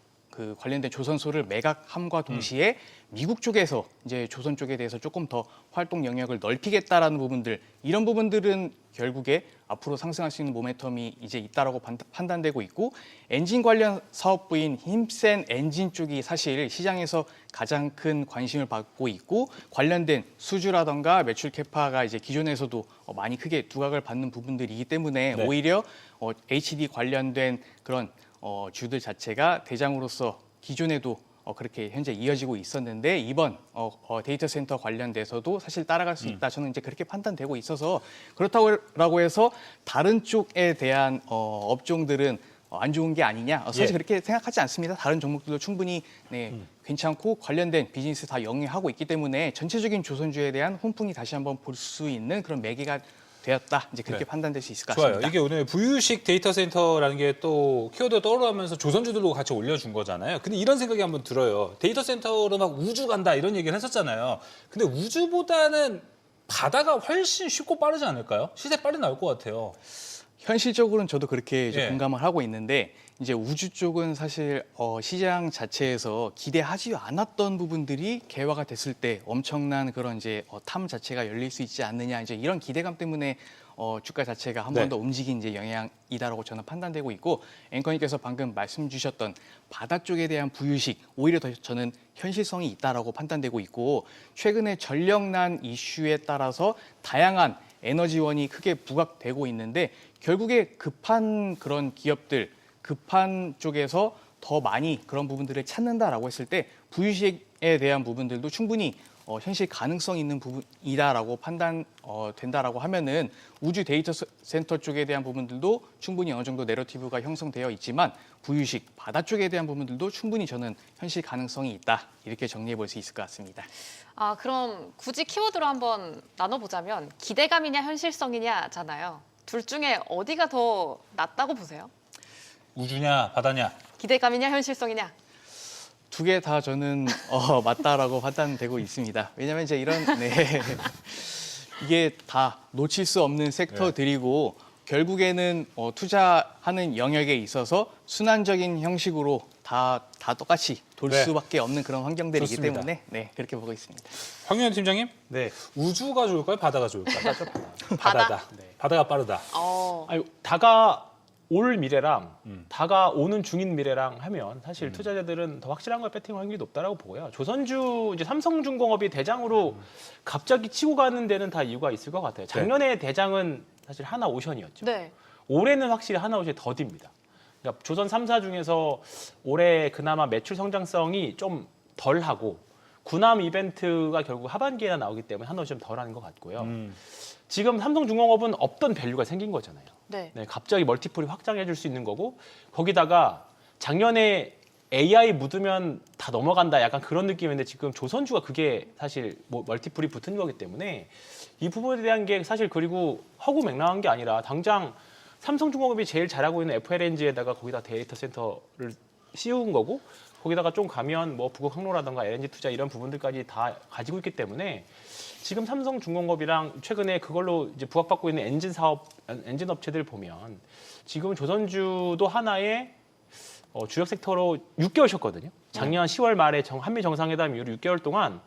관련된 조선소를 매각함과 동시에 미국 쪽에서 이제 조선 쪽에 대해서 조금 더 활동 영역을 넓히겠다라는 부분들 이런 부분들은 결국에 앞으로 상승할 수 있는 모멘텀이 이제 있다라고 판단되고 있고 엔진 관련 사업부인 힘센 엔진 쪽이 사실 시장에서 가장 큰 관심을 받고 있고 관련된 수주라던가 매출 캐파가 이제 기존에서도 많이 크게 두각을 받는 부분들이기 때문에 네. 오히려 HD 관련된 그런 주들 자체가 대장으로서 기존에도 그렇게 현재 이어지고 있었는데 이번 데이터 센터 관련돼서도 사실 따라갈 수 있다. 저는 이제 그렇게 판단되고 있어서 그렇다고 해서 다른 쪽에 대한 업종들은 안 좋은 게 아니냐? 사실 예. 그렇게 생각하지 않습니다. 다른 종목들도 충분히 네, 괜찮고 관련된 비즈니스 다 영위하고 있기 때문에 전체적인 조선주에 대한 훈풍이 다시 한번 볼 수 있는 그런 매개가 되었다. 이제 그렇게 네. 판단될 수 있을 것 좋아요. 같습니다. 이게 오늘 부유식 데이터 센터라는 게 또 키워드 떠오르면서 조선주들도 같이 올려준 거잖아요. 근데 이런 생각이 한번 들어요. 데이터 센터로 막 우주 간다 이런 얘기를 했었잖아요. 근데 우주보다는 바다가 훨씬 쉽고 빠르지 않을까요? 시세 빨리 나올 것 같아요. 현실적으로는 저도 그렇게 좀 예. 공감을 하고 있는데 이제 우주 쪽은 사실 시장 자체에서 기대하지 않았던 부분들이 개화가 됐을 때 엄청난 그런 이제 탐 자체가 열릴 수 있지 않느냐 이제 이런 기대감 때문에 주가 자체가 한 번 네. 더 움직인 이제 영향이다라고 저는 판단되고 있고 앵커님께서 방금 말씀 주셨던 바다 쪽에 대한 부유식 오히려 더 저는 현실성이 있다라고 판단되고 있고 최근에 전력난 이슈에 따라서 다양한 에너지원이 크게 부각되고 있는데 결국에 급한 그런 기업들, 급한 쪽에서 더 많이 그런 부분들을 찾는다라고 했을 때 부유식에 대한 부분들도 충분히 현실 가능성 있는 부분이다라고 된다라고 하면은 우주 데이터 센터 쪽에 대한 부분들도 충분히 어느 정도 내러티브가 형성되어 있지만 부유식, 바다 쪽에 대한 부분들도 충분히 저는 현실 가능성이 있다 이렇게 정리해 볼 수 있을 것 같습니다. 아, 그럼 굳이 키워드로 한번 나눠보자면 기대감이냐 현실성이냐잖아요. 둘 중에 어디가 더 낫다고 보세요? 우주냐 바다냐. 기대감이냐 현실성이냐? 두 개 다 저는 맞다라고 판단되고 있습니다. 왜냐하면 이제 이런 이게 다 놓칠 수 없는 섹터들이고 결국에는 투자하는 영역에 있어서 순환적인 형식으로 다 똑같이 돌 네. 수밖에 없는 그런 환경들이기 좋습니다. 때문에 네, 그렇게 보고 있습니다. 황윤현 팀장님, 네. 우주가 좋을까요? 바다가 좋을까요? 바다. 바다다. 네. 바다가 빠르다. 아니, 다가올 미래랑 다가오는 중인 미래랑 하면 사실 투자자들은 더 확실한 걸 배팅할 확률이 높다라고 보고요. 조선주 이제 삼성중공업이 대장으로 갑자기 치고 가는 데는 다 이유가 있을 것 같아요. 작년에 대장은 사실 하나오션이었죠. 네. 올해는 확실히 하나오션이 더딥니다. 그러니까 조선 3사 중에서 올해 그나마 매출 성장성이 좀 덜하고 군함 이벤트가 결국 하반기에 나오기 때문에 하나오션 덜하는 것 같고요. 지금 삼성중공업은 없던 밸류가 생긴 거잖아요. 네. 네, 갑자기 멀티플이 확장해 줄 수 있는 거고 거기다가 작년에 AI 묻으면 다 넘어간다 약간 그런 느낌인데 지금 조선주가 그게 사실 뭐 멀티플이 붙은 거기 때문에 이 부분에 대한 게 사실 그리고 허구맹랑한 게 아니라 당장 삼성중공업이 제일 잘하고 있는 FLNG에다가 거기다 데이터 센터를 씌운 거고 거기다가 좀 가면 뭐 북극 항로라든가 LNG 투자 이런 부분들까지 다 가지고 있기 때문에 지금 삼성중공업이랑 최근에 그걸로 이제 부각받고 있는 엔진 사업, 엔진 업체들 보면 지금 조선주도 하나의 주력 섹터로 6개월 쉬었거든요. 작년 10월 말에 한미 정상회담 이후로 6개월 동안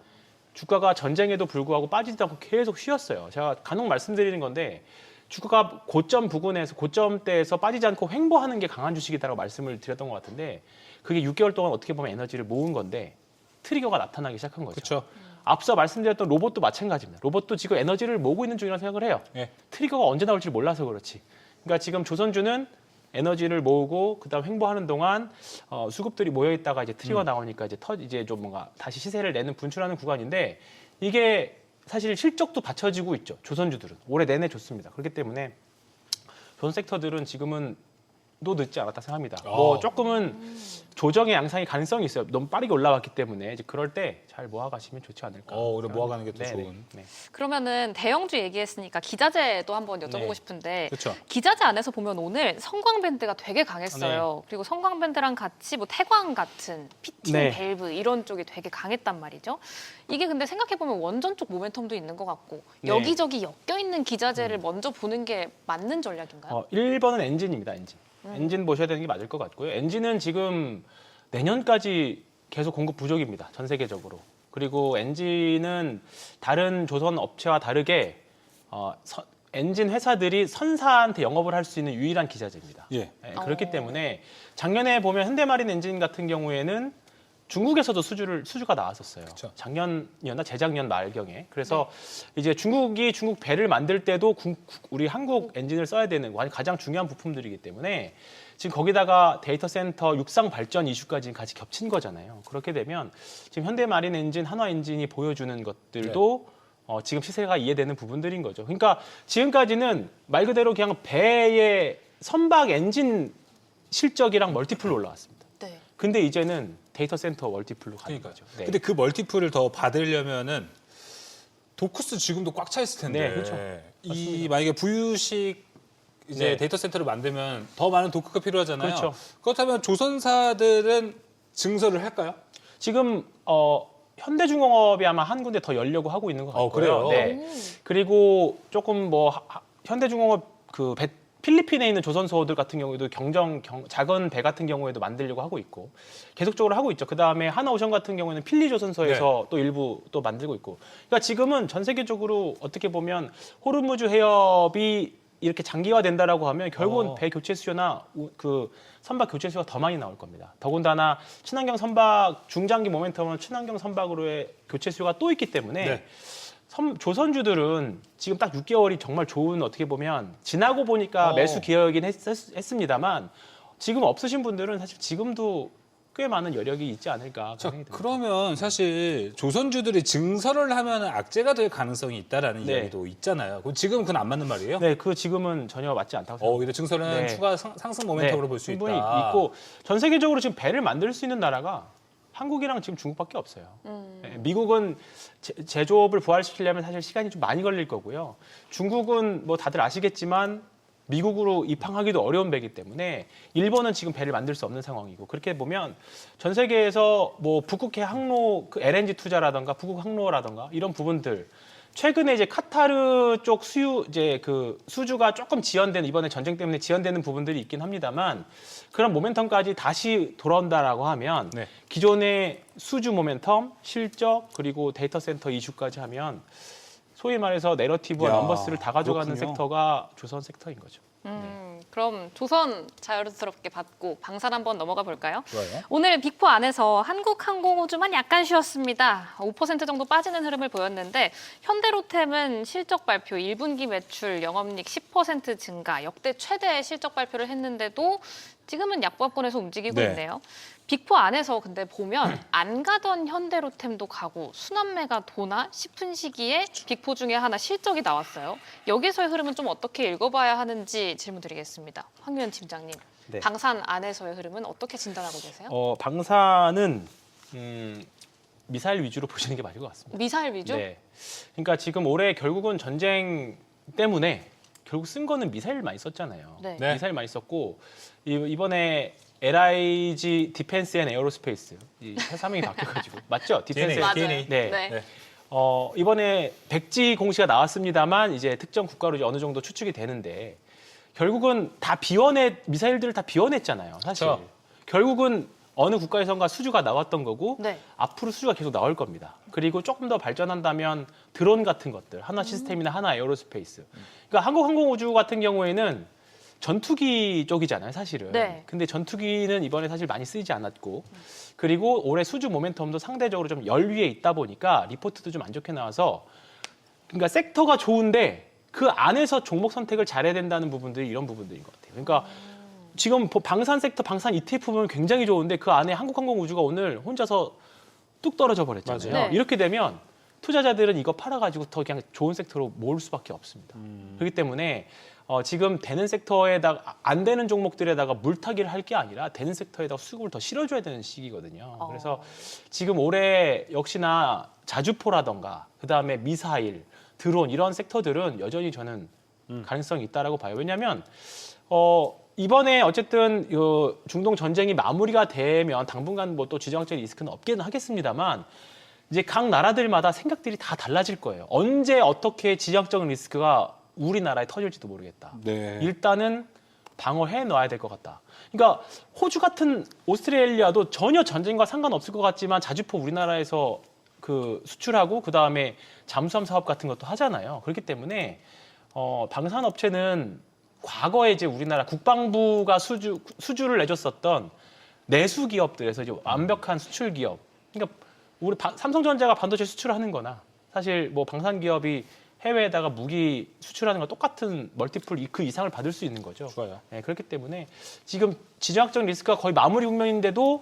주가가 전쟁에도 불구하고 빠지지 않고 계속 쉬었어요. 제가 간혹 말씀드리는 건데 주가가 고점 부근에서 고점대에서 빠지지 않고 횡보하는 게 강한 주식이다라고 말씀을 드렸던 것 같은데 그게 6개월 동안 어떻게 보면 에너지를 모은 건데 트리거가 나타나기 시작한 거죠. 그렇죠. 앞서 말씀드렸던 로봇도 마찬가지입니다. 로봇도 지금 에너지를 모으고 있는 중이라고 생각을 해요. 예. 트리거가 언제 나올지 몰라서 그렇지. 그러니까 지금 조선주는 에너지를 모으고 그다음 횡보하는 동안 수급들이 모여 있다가 이제 트리거 나오니까 이제 좀 뭔가 다시 시세를 내는 분출하는 구간인데 이게 사실 실적도 받쳐지고 있죠. 조선주들은 올해 내내 좋습니다. 그렇기 때문에 조선 섹터들은 지금은 도 늦지 않았다 생각합니다. 뭐 조금은 조정의 양상이 가능성이 있어요. 너무 빠르게 올라왔기 때문에 이제 그럴 때 잘 모아가시면 좋지 않을까. 오히려 모아가는 게 더 네네. 좋은. 네. 그러면은 대형주 얘기했으니까 기자재도 한번 여쭤보고 네. 싶은데 그렇죠. 기자재 안에서 보면 오늘 성광밴드가 되게 강했어요. 그리고 성광밴드랑 같이 뭐 태광 같은 피팅 네. 밸브 이런 쪽이 되게 강했단 말이죠. 이게 근데 생각해 보면 원전 쪽 모멘텀도 있는 것 같고 네. 여기저기 엮여 있는 기자재를 먼저 보는 게 맞는 전략인가요? 1번은 엔진입니다. 엔진. 엔진 보셔야 되는 게 맞을 것 같고요. 엔진은 지금 내년까지 계속 공급 부족입니다. 전 세계적으로. 그리고 엔진은 다른 조선 업체와 다르게 엔진 회사들이 선사한테 영업을 할 수 있는 유일한 기자재입니다. 예. 네, 그렇기 때문에 작년에 보면 현대마린 엔진 같은 경우에는 중국에서도 수주가 나왔었어요. 그쵸. 작년이었나 재작년 말경에. 그래서 이제 중국 배를 만들 때도 우리 한국 엔진을 써야 되는 가장 중요한 부품들이기 때문에 지금 거기다가 데이터 센터 육상 발전 이슈까지 같이 겹친 거잖아요. 그렇게 되면 지금 현대마린 엔진, 한화 엔진이 보여주는 것들도 지금 시세가 이해되는 부분들인 거죠. 그러니까 지금까지는 말 그대로 그냥 배의 선박 엔진 실적이랑 멀티플로 올라왔습니다. 네. 근데 이제는 데이터 센터 멀티플로 가는 그러니까요. 거죠. 네. 근데 그 멀티플을 더 받으려면은 도쿠스 지금도 꽉 차 있을 텐데. 네, 그렇죠. 이 만약에 부유식 이제 네. 데이터 센터를 만들면 더 많은 도크가 필요하잖아요. 그렇죠. 그렇다면 조선사들은 증설을 할까요? 지금 현대중공업이 아마 한 군데 더 열려고 하고 있는 것 같고요. 그래요? 네. 그리고 조금 현대중공업 필리핀에 있는 조선소들 같은 경우에도 작은 배 같은 경우에도 만들려고 하고 있고 계속적으로 하고 있죠. 그 다음에 하나오션 같은 경우에는 필리 조선소에서 또 일부 또 만들고 있고. 그러니까 지금은 전 세계적으로 어떻게 보면 호르무즈 해협이 이렇게 장기화된다라고 하면 결국은 배 교체 수요나 그 선박 교체 수요가 더 많이 나올 겁니다. 더군다나 친환경 선박 중장기 모멘텀은 친환경 선박으로의 교체 수요가 또 있기 때문에 네. 조선주들은 지금 딱 6개월이 정말 좋은 어떻게 보면 지나고 보니까 매수 기회이긴 했습니다만 지금 없으신 분들은 사실 지금도 꽤 많은 여력이 있지 않을까 자, 생각이 듭니다. 그러면 사실 조선주들이 증설을 하면 악재가 될 가능성이 있다라는 네. 이야기도 있잖아요. 그럼 지금은 그건 안 맞는 말이에요? 네, 그 지금은 전혀 맞지 않다고 생각합니다. 오히려 증설은 네. 추가 상승 모멘텀으로 볼 수 있다. 충분히 있고 전 세계적으로 지금 배를 만들 수 있는 나라가 한국이랑 지금 중국밖에 없어요. 네, 미국은 제조업을 부활시키려면 사실 시간이 좀 많이 걸릴 거고요. 중국은 뭐 다들 아시겠지만 미국으로 입항하기도 어려운 배이기 때문에 일본은 지금 배를 만들 수 없는 상황이고 그렇게 보면 전 세계에서 뭐 북극해 항로 그 LNG 투자라든가 북극 항로라든가 이런 부분들 최근에 이제 카타르 쪽 수주가 조금 지연된 이번에 전쟁 때문에 지연되는 부분들이 있긴 합니다만 그런 모멘텀까지 다시 돌아온다라고 하면 네. 기존의 수주 모멘텀, 실적 그리고 데이터 센터 이슈까지 하면 소위 말해서 내러티브와 야, 넘버스를 다 가져가는 그렇군요. 섹터가 조선 섹터인 거죠. 그럼 조선 자연스럽게 받고 방산 한번 넘어가 볼까요? 좋아요. 오늘 빅4 안에서 한국항공우주만 약간 쉬었습니다. 5% 정도 빠지는 흐름을 보였는데 현대로템은 실적 발표, 1분기 매출, 영업이익 10% 증가, 역대 최대의 실적 발표를 했는데도 지금은 약보합권에서 움직이고 네. 있네요. 빅4 안에서 근데 보면 안 가던 현대로템도 가고 순환매가 도나 싶은 시기에 빅4 중에 하나 실적이 나왔어요. 여기서의 흐름은 좀 어떻게 읽어봐야 하는지 질문드리겠습니다. 황유현 팀장님, 네. 방산 안에서의 흐름은 어떻게 진단하고 계세요? 방사는 미사일 위주로 보시는 게 맞을 것 같습니다. 미사일 위주? 네. 그러니까 지금 올해 결국은 전쟁 때문에 결국 쓴 거는 미사일 많이 썼잖아요. 네. 네. 미사일 많이 썼고 이번에 LIG 디펜스 앤 에어로스페이스 이 회사명이 바뀌어가지고 맞죠? 디펜스. 맞아요. 네. 네. 네. 이번에 백지 공시가 나왔습니다만 이제 특정 국가로 이제 어느 정도 추측이 되는데 결국은 다 미사일들을 다 비워냈잖아요. 사실 그렇죠. 결국은 어느 국가에선가 수주가 나왔던 거고 네. 앞으로 수주가 계속 나올 겁니다. 그리고 조금 더 발전한다면 드론 같은 것들, 하나 시스템이나 하나 에어로스페이스. 그러니까 한국항공우주 같은 경우에는 전투기 쪽이잖아요, 사실은. 네. 근데 전투기는 이번에 사실 많이 쓰이지 않았고 그리고 올해 수주 모멘텀도 상대적으로 좀 열 위에 있다 보니까 리포트도 좀 안 좋게 나와서 그러니까 섹터가 좋은데 그 안에서 종목 선택을 잘해야 된다는 부분들이 이런 부분들인 것 같아요. 그러니까 지금 방산 섹터, 방산 ETF 보면 굉장히 좋은데 그 안에 한국항공우주가 오늘 혼자서 뚝 떨어져 버렸잖아요. 맞아요. 네. 이렇게 되면 투자자들은 이거 팔아가지고 더 그냥 좋은 섹터로 모을 수밖에 없습니다. 그렇기 때문에 지금 되는 섹터에다가 안 되는 종목들에다가 물타기를 할 게 아니라 되는 섹터에다가 수급을 더 실어줘야 되는 시기거든요. 그래서 지금 올해 역시나 자주포라던가 그다음에 미사일, 드론 이런 섹터들은 여전히 저는 가능성이 있다라고 봐요. 왜냐하면 이번에 어쨌든 중동 전쟁이 마무리가 되면 당분간 뭐 또 지정학적 리스크는 없기는 하겠습니다만 이제 각 나라들마다 생각들이 다 달라질 거예요. 언제 어떻게 지정학적 리스크가 우리나라에 터질지도 모르겠다. 네. 일단은 방어해 놔야 될 것 같다. 그러니까 호주 같은 오스트레일리아도 전혀 전쟁과 상관없을 것 같지만 자주포 우리나라에서 그 수출하고 그다음에 잠수함 사업 같은 것도 하잖아요. 그렇기 때문에 방산업체는 과거에 이제 우리나라 국방부가 수주를 내줬었던 내수 기업들에서 이제 완벽한 수출 기업. 그러니까 우리 삼성전자가 반도체 수출하는 거나 사실 뭐 방산 기업이 해외에다가 무기 수출하는 거 똑같은 멀티플 그 이상을 받을 수 있는 거죠. 좋아요. 네, 그렇기 때문에 지금 지정학적 리스크가 거의 마무리 국면인데도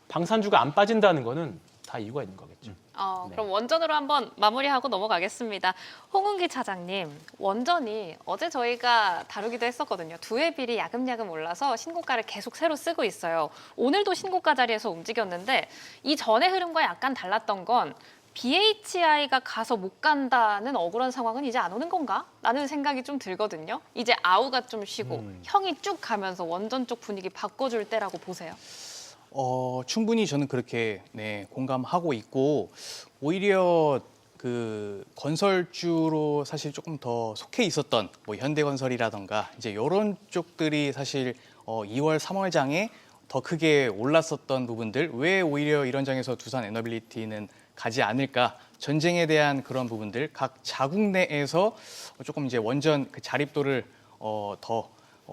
방산주가 안 빠진다는 거는 다 이유가 있는 거겠죠. 네. 그럼 원전으로 한번 마무리하고 넘어가겠습니다. 홍은기 차장님, 원전이 어제 저희가 다루기도 했었거든요. 두해빌이 야금야금 올라서 신고가를 계속 새로 쓰고 있어요. 오늘도 신고가 자리에서 움직였는데 이 전의 흐름과 약간 달랐던 건 BHI가 가서 못 간다는 억울한 상황은 이제 안 오는 건가? 라는 생각이 좀 들거든요. 이제 아우가 좀 쉬고 형이 쭉 가면서 원전 쪽 분위기 바꿔줄 때라고 보세요. 충분히 저는 그렇게 공감하고 있고 오히려 그 건설주로 사실 조금 더 속해 있었던 뭐 현대건설이라던가 이제 이런 쪽들이 사실 2월, 3월 장에 더 크게 올랐었던 부분들 왜 오히려 이런 장에서 두산 에너빌리티는 가지 않을까? 전쟁에 대한 그런 부분들 각 자국 내에서 조금 이제 원전 그 자립도를 더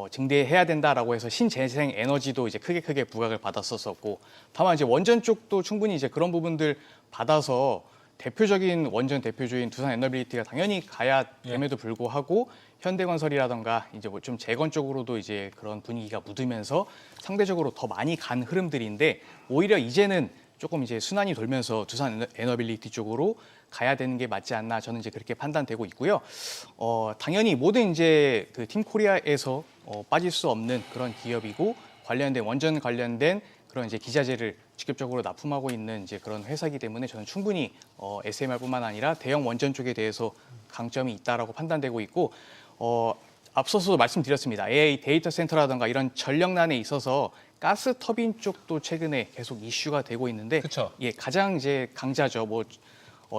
증대해야 된다라고 해서 신재생 에너지도 이제 크게 부각을 받았었고 다만 이제 원전 쪽도 충분히 이제 그런 부분들 받아서 대표적인 원전 대표주인 두산 에너빌리티가 당연히 가야 됨에도 불구하고 현대건설이라던가 이제 뭐 좀 재건 쪽으로도 이제 그런 분위기가 묻으면서 상대적으로 더 많이 간 흐름들인데 오히려 이제는 조금 이제 순환이 돌면서 두산 에너빌리티 쪽으로 가야 되는 게 맞지 않나 저는 이제 그렇게 판단되고 있고요. 당연히 모든 이제 그 팀 코리아에서 빠질 수 없는 그런 기업이고 관련된 원전 관련된 그런 이제 기자재를 직접적으로 납품하고 있는 이제 그런 회사이기 때문에 저는 충분히 SMR뿐만 아니라 대형 원전 쪽에 대해서 강점이 있다라고 판단되고 있고 앞서서도 말씀드렸습니다. AI 데이터 센터라든가 이런 전력난에 있어서 가스 터빈 쪽도 최근에 계속 이슈가 되고 있는데 그쵸. 예, 가장 이제 강자죠. 뭐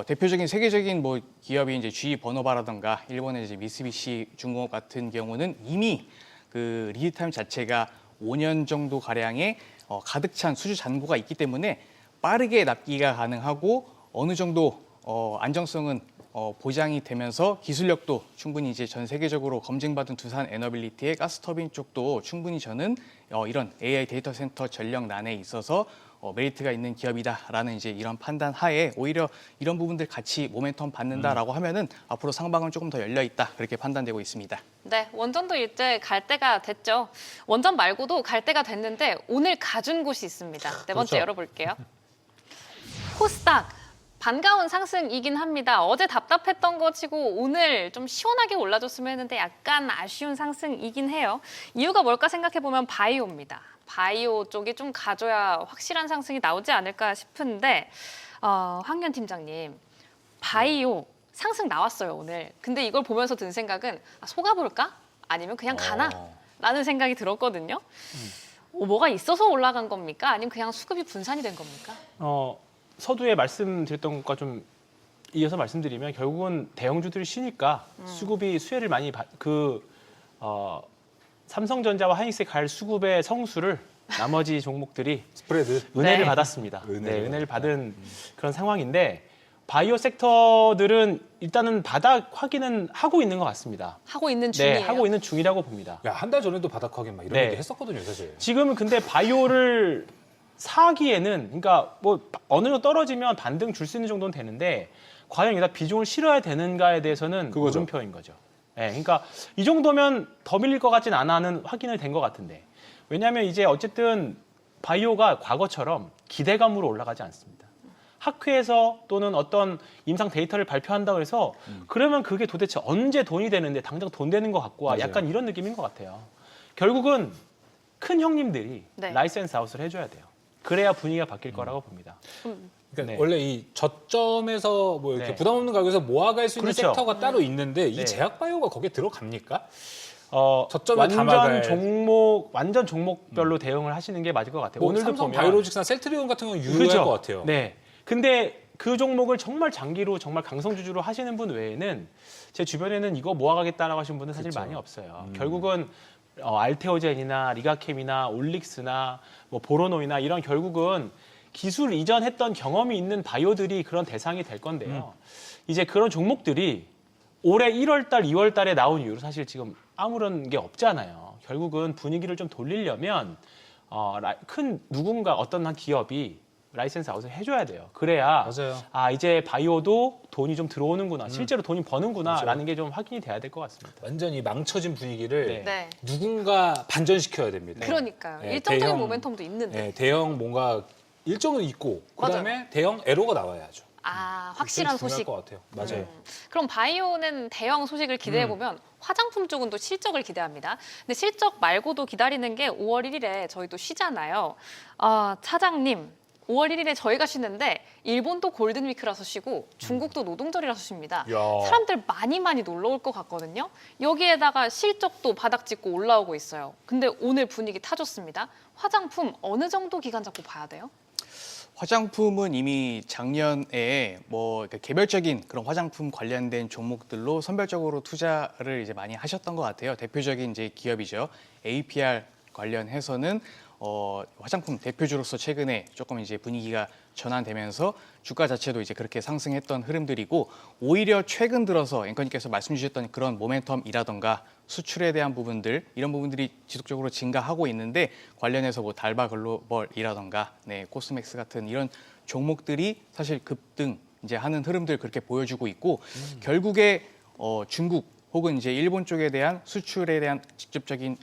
대표적인 세계적인 뭐 기업이 이제 GE 버너바라든가 일본의 이제 미쓰비시 중공업 같은 경우는 이미 그 리드타임 자체가 5년 정도 가량의 가득 찬 수주 잔고가 있기 때문에 빠르게 납기가 가능하고 어느 정도 안정성은 보장이 되면서 기술력도 충분히 이제 전 세계적으로 검증받은 두산 에너빌리티의 가스터빈 쪽도 충분히 저는 이런 AI 데이터 센터 전력난에 있어서 메리트가 있는 기업이다라는 이제 이런 판단 하에 오히려 이런 부분들 같이 모멘텀 받는다라고 하면은 앞으로 상방은 조금 더 열려 있다 그렇게 판단되고 있습니다. 네, 원전도 이제 갈 때가 됐죠. 원전 말고도 갈 때가 됐는데 오늘 가준 곳이 있습니다. 네 번째 그렇죠. 열어볼게요. 코스닥. 반가운 상승이긴 합니다. 어제 답답했던 거 치고 오늘 좀 시원하게 올라줬으면 했는데 약간 아쉬운 상승이긴 해요. 이유가 뭘까 생각해보면 바이오입니다. 바이오 쪽이 좀 가져야 확실한 상승이 나오지 않을까 싶은데 황현 팀장님, 바이오 상승 나왔어요 오늘. 근데 이걸 보면서 든 생각은 속아볼까? 아니면 그냥 가나? 라는 생각이 들었거든요. 뭐가 있어서 올라간 겁니까? 아니면 그냥 수급이 분산이 된 겁니까? 서두에 말씀드렸던 것과 좀 이어서 말씀드리면 결국은 대형주들이 쉬니까 수급이 수혜를 많이 삼성전자와 하이닉스에 갈 수급의 성수를 나머지 종목들이 스프레드. 은혜를 네. 받았습니다. 은혜를 은혜를 받은 그런 상황인데 바이오 섹터들은 일단은 바닥 확인은 하고 있는 것 같습니다. 하고 있는 중이에요. 네, 하고 있는 중이라고 봅니다. 야, 한 달 전에도 바닥 확인 막 이런 네. 얘기 했었거든요, 사실. 지금은 근데 바이오를 사기에는 그러니까 뭐 어느 정도 떨어지면 반등 줄 수 있는 정도는 되는데 과연 여기다 비중을 실어야 되는가에 대해서는 그거죠. 물음표인 거죠. 네, 그러니까 이 정도면 더 밀릴 것 같진 않아는 확인을 된 것 같은데 왜냐하면 이제 어쨌든 바이오가 과거처럼 기대감으로 올라가지 않습니다. 학회에서 또는 어떤 임상 데이터를 발표한다고 해서 그러면 그게 도대체 언제 돈이 되는데 당장 돈 되는 것 같고 맞아요. 약간 이런 느낌인 것 같아요. 결국은 큰 형님들이 네. 라이센스 아웃을 해줘야 돼요. 그래야 분위기가 바뀔 거라고 봅니다. 그러니까 네. 원래 이 저점에서 뭐 이렇게 네. 부담 없는 가격에서 모아갈 수 있는 그렇죠. 섹터가 따로 있는데 이 네. 제약바이오가 거기에 들어갑니까? 완전 저점에 담아갈 완전 종목별로 대응을 하시는 게 맞을 것 같아요. 뭐 오늘도 삼성 보면 바이오로직스나 셀트리온 같은 경우는 유효할 그렇죠. 것 같아요. 네. 근데 그 종목을 정말 장기로 정말 강성주주로 하시는 분 외에는 제 주변에는 이거 모아가겠다라고 하시는 분은 사실 그쵸. 많이 없어요. 결국은 알테오젠이나 리가켐이나 올릭스나 뭐 보로노이나 이런 결국은 기술 이전했던 경험이 있는 바이오들이 그런 대상이 될 건데요. 이제 그런 종목들이 올해 1월 달, 2월 달에 나온 이후로 사실 지금 아무런 게 없잖아요. 결국은 분위기를 좀 돌리려면 큰 누군가 어떤 한 기업이 라이센스 아웃을 해줘야 돼요. 그래야 맞아요. 이제 바이오도 돈이 좀 들어오는구나, 실제로 돈이 버는구나라는 게 좀 확인이 돼야 될 것 같습니다. 완전히 망쳐진 분위기를 네. 네. 누군가 반전시켜야 됩니다. 그러니까요. 네, 일정적인 대형- 모멘텀도 있는데. 네, 대형 뭔가 일정은 있고 그다음에 대형 에러가 나와야죠. 확실한 중요할 소식. 것 같아요. 맞아요. 그럼 바이오는 대형 소식을 기대해 보면 화장품 쪽은 또 실적을 기대합니다. 근데 실적 말고도 기다리는 게 5월 1일에 저희도 쉬잖아요. 차장님, 5월 1일에 저희가 쉬는데 일본도 골든위크라서 쉬고 중국도 노동절이라서 쉽니다. 야. 사람들 많이 놀러 올 것 같거든요. 여기에다가 실적도 바닥 찍고 올라오고 있어요. 근데 오늘 분위기 타줬습니다. 화장품 어느 정도 기간 잡고 봐야 돼요? 화장품은 이미 작년에 뭐 개별적인 그런 화장품 관련된 종목들로 선별적으로 투자를 이제 많이 하셨던 것 같아요. 대표적인 이제 기업이죠. APR 관련해서는 화장품 대표주로서 최근에 조금 이제 분위기가 전환되면서 주가 자체도 이제 그렇게 상승했던 흐름들이고, 오히려 최근 들어서 앵커님께서 말씀 주셨던 그런 모멘텀이라던가 수출에 대한 부분들, 이런 부분들이 지속적으로 증가하고 있는데, 관련해서 뭐 달바 글로벌이라던가 코스맥스 같은 이런 종목들이 사실 급등 이제 하는 흐름들 그렇게 보여주고 있고, 결국에 중국 혹은 이제 일본 쪽에 대한 수출에 대한 직접적인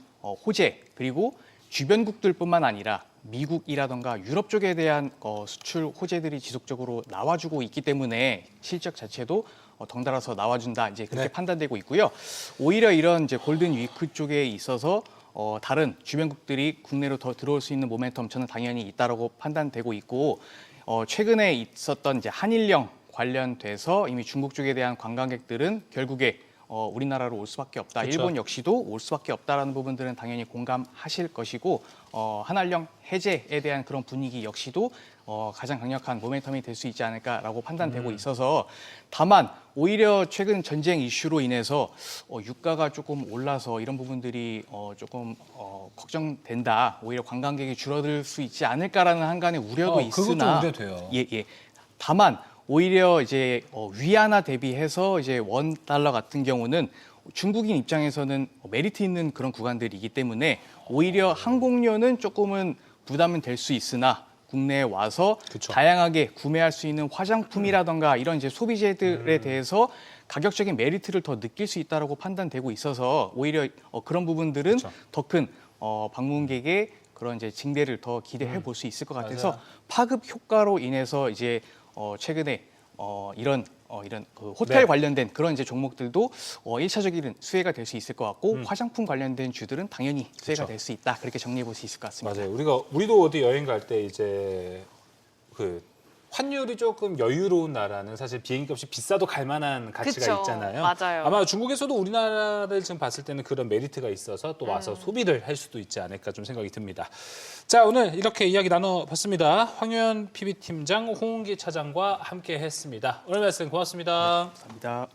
호재, 그리고 주변국들뿐만 아니라 미국이라던가 유럽 쪽에 대한 수출 호재들이 지속적으로 나와주고 있기 때문에 실적 자체도 덩달아서 나와준다, 이제 그렇게 판단되고 있고요. 오히려 이런 이제 골든 위크 쪽에 있어서 다른 주변국들이 국내로 더 들어올 수 있는 모멘텀, 저는 당연히 있다라고 판단되고 있고, 최근에 있었던 이제 한일령 관련돼서 이미 중국 쪽에 대한 관광객들은 결국에 우리나라로 올 수밖에 없다. 그렇죠. 일본 역시도 올 수밖에 없다라는 부분들은 당연히 공감하실 것이고, 한일령 해제에 대한 그런 분위기 역시도 가장 강력한 모멘텀이 될 수 있지 않을까라고 판단되고 있어서, 다만 오히려 최근 전쟁 이슈로 인해서 유가가 조금 올라서 이런 부분들이 조금 걱정된다. 오히려 관광객이 줄어들 수 있지 않을까라는 한간의 우려도 있으나, 그것도 우려돼요. 예. 다만 오히려 이제 위안화 대비해서 이제 원 달러 같은 경우는 중국인 입장에서는 메리트 있는 그런 구간들이기 때문에 오히려 항공료는 조금은 부담은 될 수 있으나, 국내에 와서 그쵸. 다양하게 구매할 수 있는 화장품이라던가 이런 이제 소비재들에 대해서 가격적인 메리트를 더 느낄 수 있다라고 판단되고 있어서, 오히려 그런 부분들은 그쵸. 더 큰 방문객의 그런 이제 증대를 더 기대해 볼 수 있을 것 같아서, 맞아요. 파급 효과로 인해서 이제 최근에 이런 그 호텔 네. 관련된 그런 이제 종목들도 1차적인 수혜가 될 수 있을 것 같고, 화장품 관련된 주들은 당연히 수혜가 그쵸. 될 수 있다, 그렇게 정리해 볼 수 있을 것 같습니다. 맞아요. 우리도 어디 여행 갈 때 이제 그 환율이 조금 여유로운 나라는 사실 비행값이 비싸도 갈 만한 가치가 그쵸. 있잖아요. 맞아요. 아마 중국에서도 우리나라를 지금 봤을 때는 그런 메리트가 있어서 또 와서 소비를 할 수도 있지 않을까 좀 생각이 듭니다. 자, 오늘 이렇게 이야기 나눠봤습니다. 황유현 PB팀장, 홍은기 차장과 함께 했습니다. 오늘 말씀 고맙습니다. 감사합니다.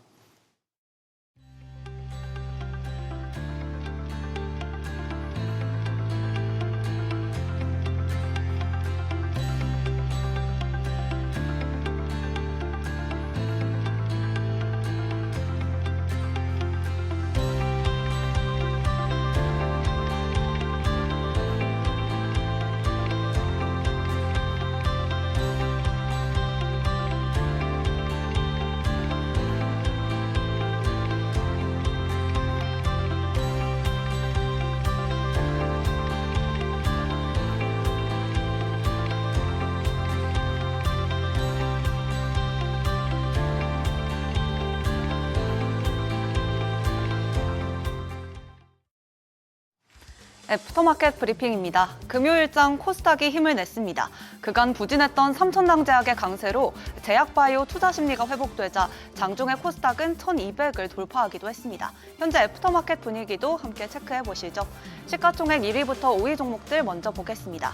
애프터마켓 브리핑입니다. 금요일장 코스닥이 힘을 냈습니다. 그간 부진했던 삼천당제약의 강세로 제약바이오 투자 심리가 회복되자 장중의 코스닥은 1200을 돌파하기도 했습니다. 현재 애프터마켓 분위기도 함께 체크해 보시죠. 시가총액 1위부터 5위 종목들 먼저 보겠습니다.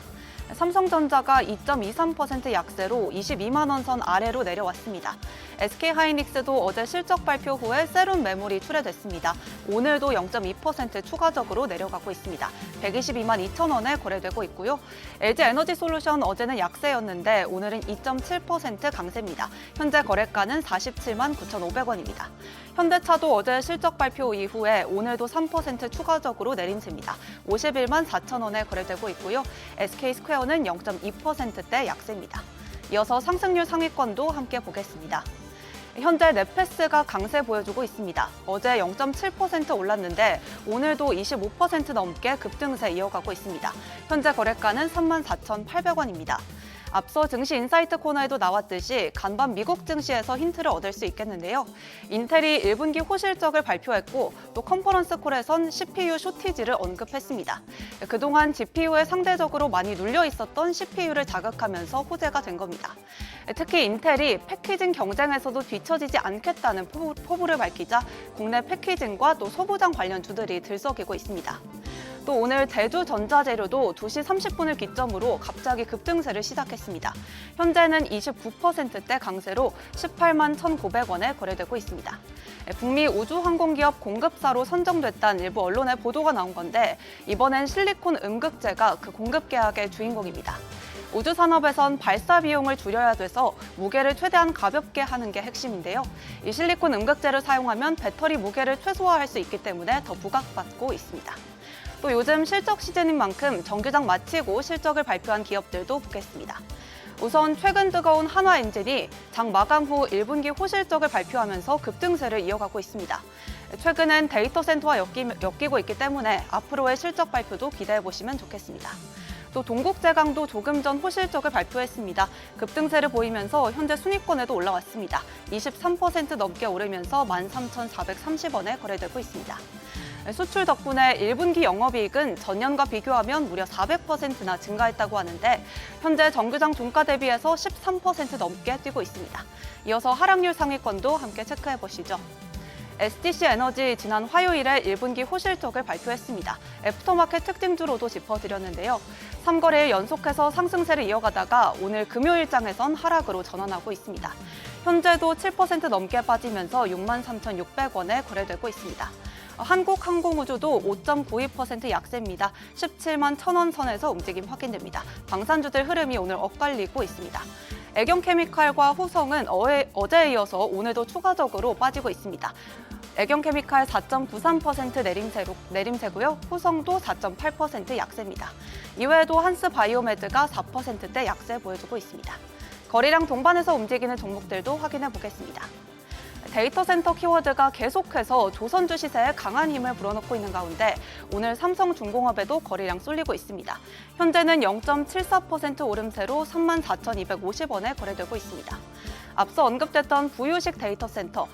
삼성전자가 2.23% 약세로 22만 원 선 아래로 내려왔습니다. SK하이닉스도 어제 실적 발표 후에 세론 매물이 출회됐습니다. 오늘도 0.2% 추가적으로 내려가고 있습니다. 122만 2천 원에 거래되고 있고요. LG에너지솔루션 어제는 약세였는데 오늘은 2.7% 강세입니다. 현재 거래가는 47만 9,500원입니다. 현대차도 어제 실적 발표 이후에 오늘도 3% 추가적으로 내림세입니다. 51만 4천 원에 거래되고 있고요. SK스퀘어는 0.2%대 약세입니다. 이어서 상승률 상위권도 함께 보겠습니다. 현재 넷패스가 강세 보여주고 있습니다. 어제 0.7% 올랐는데 오늘도 25% 넘게 급등세 이어가고 있습니다. 현재 거래가는 34,800원입니다. 앞서 증시 인사이트 코너에도 나왔듯이 간밤 미국 증시에서 힌트를 얻을 수 있겠는데요. 인텔이 1분기 호실적을 발표했고 또 컨퍼런스 콜에선 CPU 쇼티지를 언급했습니다. 그동안 GPU에 상대적으로 많이 눌려 있었던 CPU를 자극하면서 호재가 된 겁니다. 특히 인텔이 패키징 경쟁에서도 뒤처지지 않겠다는 포부를 밝히자 국내 패키징과 또 소부장 관련 주들이 들썩이고 있습니다. 또 오늘 대두전자재료도 2시 30분을 기점으로 갑자기 급등세를 시작했습니다. 현재는 29%대 강세로 18만 1,900원에 거래되고 있습니다. 북미 우주항공기업 공급사로 선정됐다는 일부 언론의 보도가 나온 건데 이번엔 실리콘 음극재가 그 공급 계약의 주인공입니다. 우주산업에선 발사 비용을 줄여야 돼서 무게를 최대한 가볍게 하는 게 핵심인데요. 이 실리콘 음극재를 사용하면 배터리 무게를 최소화할 수 있기 때문에 더 부각받고 있습니다. 또 요즘 실적 시즌인 만큼 정규장 마치고 실적을 발표한 기업들도 보겠습니다. 우선 최근 뜨거운 한화엔진이 장 마감 후 1분기 호실적을 발표하면서 급등세를 이어가고 있습니다. 최근엔 데이터 센터와 엮이고 있기 때문에 앞으로의 실적 발표도 기대해 보시면 좋겠습니다. 또 동국제강도 조금 전 호실적을 발표했습니다. 급등세를 보이면서 현재 순위권에도 올라왔습니다. 23% 넘게 오르면서 13,430원에 거래되고 있습니다. 수출 덕분에 1분기 영업이익은 전년과 비교하면 무려 400%나 증가했다고 하는데 현재 정규장 종가 대비해서 13% 넘게 뛰고 있습니다. 이어서 하락률 상위권도 함께 체크해 보시죠. STC 에너지 지난 화요일에 1분기 호실적을 발표했습니다. 애프터마켓 특징주로도 짚어드렸는데요. 3거래일 연속해서 상승세를 이어가다가 오늘 금요일장에선 하락으로 전환하고 있습니다. 현재도 7% 넘게 빠지면서 63,600원에 거래되고 있습니다. 한국항공우주도 5.92% 약세입니다. 17만 1,000원 선에서 움직임 확인됩니다. 방산주들 흐름이 오늘 엇갈리고 있습니다. 애경케미칼과 호성은 어제에 이어서 오늘도 추가적으로 빠지고 있습니다. 애경케미칼 4.93% 내림세고요. 호성도 4.8% 약세입니다. 이외에도 한스바이오메드가 4%대 약세 보여주고 있습니다. 거래량 동반해서 움직이는 종목들도 확인해 보겠습니다. 데이터 센터 키워드가 계속해서 조선주 시세에 강한 힘을 불어넣고 있는 가운데 오늘 삼성중공업에도 거래량 쏠리고 있습니다. 현재는 0.74% 오름세로 34,250원에 거래되고 있습니다. 앞서 언급됐던 부유식 데이터 센터,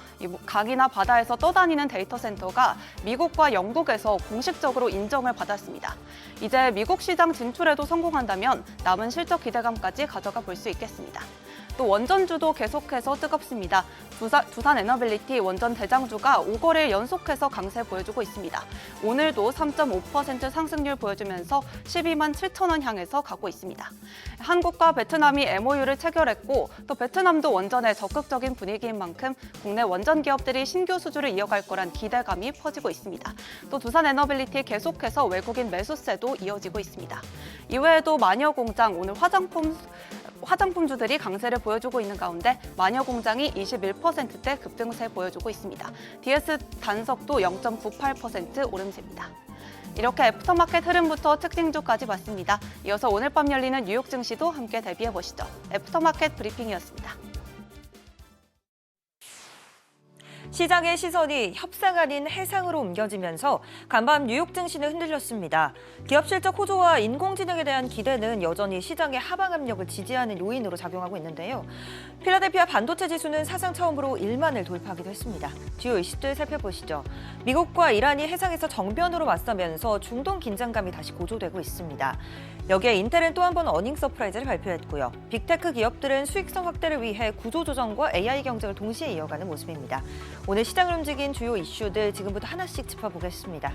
강이나 바다에서 떠다니는 데이터 센터가 미국과 영국에서 공식적으로 인정을 받았습니다. 이제 미국 시장 진출에도 성공한다면 남은 실적 기대감까지 가져가 볼 수 있겠습니다. 또 원전주도 계속해서 뜨겁습니다. 두산 에너빌리티 원전 대장주가 5거래일 연속해서 강세 보여주고 있습니다. 오늘도 3.5% 상승률 보여주면서 12만 7천 원 향해서 가고 있습니다. 한국과 베트남이 MOU를 체결했고 또 베트남도 원전에 적극적인 분위기인 만큼 국내 원전 기업들이 신규 수주를 이어갈 거란 기대감이 퍼지고 있습니다. 또 두산 에너빌리티 계속해서 외국인 매수세도 이어지고 있습니다. 이외에도 마녀공장 오늘 화장품주들이 강세를 보여주고 있는 가운데 마녀공장이 21%대 급등세 보여주고 있습니다. DS 단석도 0.98% 오름세입니다. 이렇게 애프터마켓 흐름부터 특징주까지 봤습니다. 이어서 오늘 밤 열리는 뉴욕 증시도 함께 대비해 보시죠. 애프터마켓 브리핑이었습니다. 시장의 시선이 협상 아닌 해상으로 옮겨지면서 간밤 뉴욕 증시는 흔들렸습니다. 기업 실적 호조와 인공지능에 대한 기대는 여전히 시장의 하방 압력을 지지하는 요인으로 작용하고 있는데요. 필라델피아 반도체 지수는 사상 처음으로 1만을 돌파하기도 했습니다. 주요 이슈들 살펴보시죠. 미국과 이란이 해상에서 정변으로 맞서면서 중동 긴장감이 다시 고조되고 있습니다. 여기에 인텔은 또 한 번 어닝 서프라이즈를 발표했고요. 빅테크 기업들은 수익성 확대를 위해 구조조정과 AI 경쟁을 동시에 이어가는 모습입니다. 오늘 시장을 움직인 주요 이슈들 지금부터 하나씩 짚어보겠습니다.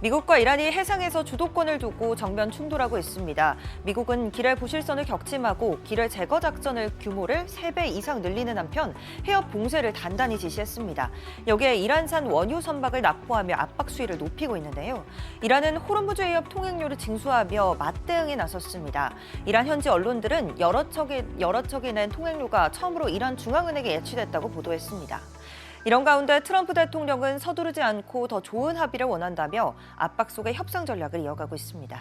미국과 이란이 해상에서 주도권을 두고 정면 충돌하고 있습니다. 미국은 기뢰 부실선을 격침하고 기뢰 제거 작전을 규모를 3배 이상 늘리는 한편 해협 봉쇄를 단단히 지시했습니다. 여기에 이란산 원유 선박을 납포하며 압박 수위를 높이고 있는데요. 이란은 호르무즈 해협 통행료를 징수하며 맞대응에 나섰습니다. 이란 현지 언론들은 여러 척이 낸 통행료가 처음으로 이란 중앙은행에 예치됐다고 보도했습니다. 이런 가운데 트럼프 대통령은 서두르지 않고 더 좋은 합의를 원한다며 압박 속의 협상 전략을 이어가고 있습니다.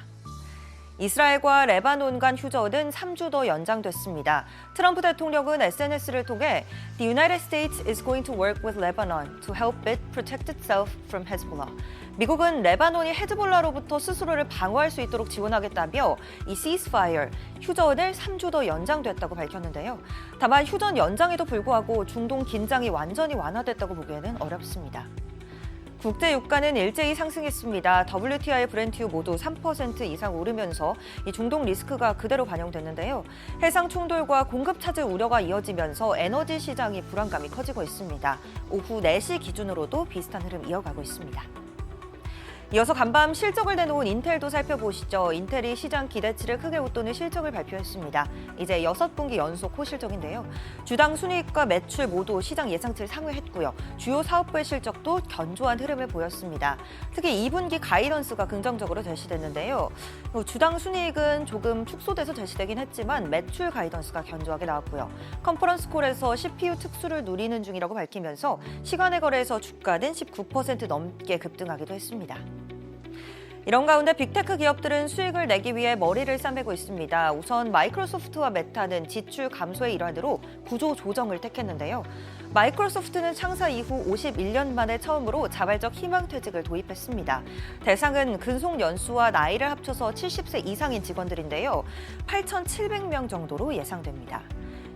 이스라엘과 레바논 간 휴전은 3주 더 연장됐습니다. 트럼프 대통령은 SNS를 통해 The United States is going to work with Lebanon to help it protect itself from Hezbollah. 미국은 레바논이 헤즈볼라로부터 스스로를 방어할 수 있도록 지원하겠다며 이 ceasefire, 휴전을 3주 더 연장됐다고 밝혔는데요. 다만 휴전 연장에도 불구하고 중동 긴장이 완전히 완화됐다고 보기에는 어렵습니다. 국제 유가는 일제히 상승했습니다. WTI, 브렌트유 모두 3% 이상 오르면서 이 중동 리스크가 그대로 반영됐는데요. 해상 충돌과 공급 차질 우려가 이어지면서 에너지 시장이 불안감이 커지고 있습니다. 오후 4시 기준으로도 비슷한 흐름 이어가고 있습니다. 이어서 간밤 실적을 내놓은 인텔도 살펴보시죠. 인텔이 시장 기대치를 크게 웃도는 실적을 발표했습니다. 이제 6분기 연속 호실적인데요. 주당 순이익과 매출 모두 시장 예상치를 상회했고요. 주요 사업부의 실적도 견조한 흐름을 보였습니다. 특히 2분기 가이던스가 긍정적으로 제시됐는데요. 주당 순이익은 조금 축소돼서 제시되긴 했지만 매출 가이던스가 견조하게 나왔고요. 컨퍼런스 콜에서 CPU 특수를 누리는 중이라고 밝히면서 시간의 거래에서 주가는 19% 넘게 급등하기도 했습니다. 이런 가운데 빅테크 기업들은 수익을 내기 위해 머리를 싸매고 있습니다. 우선 마이크로소프트와 메타는 지출 감소의 일환으로 구조 조정을 택했는데요. 마이크로소프트는 창사 이후 51년 만에 처음으로 자발적 희망퇴직을 도입했습니다. 대상은 근속 연수와 나이를 합쳐서 70세 이상인 직원들인데요. 8,700명 정도로 예상됩니다.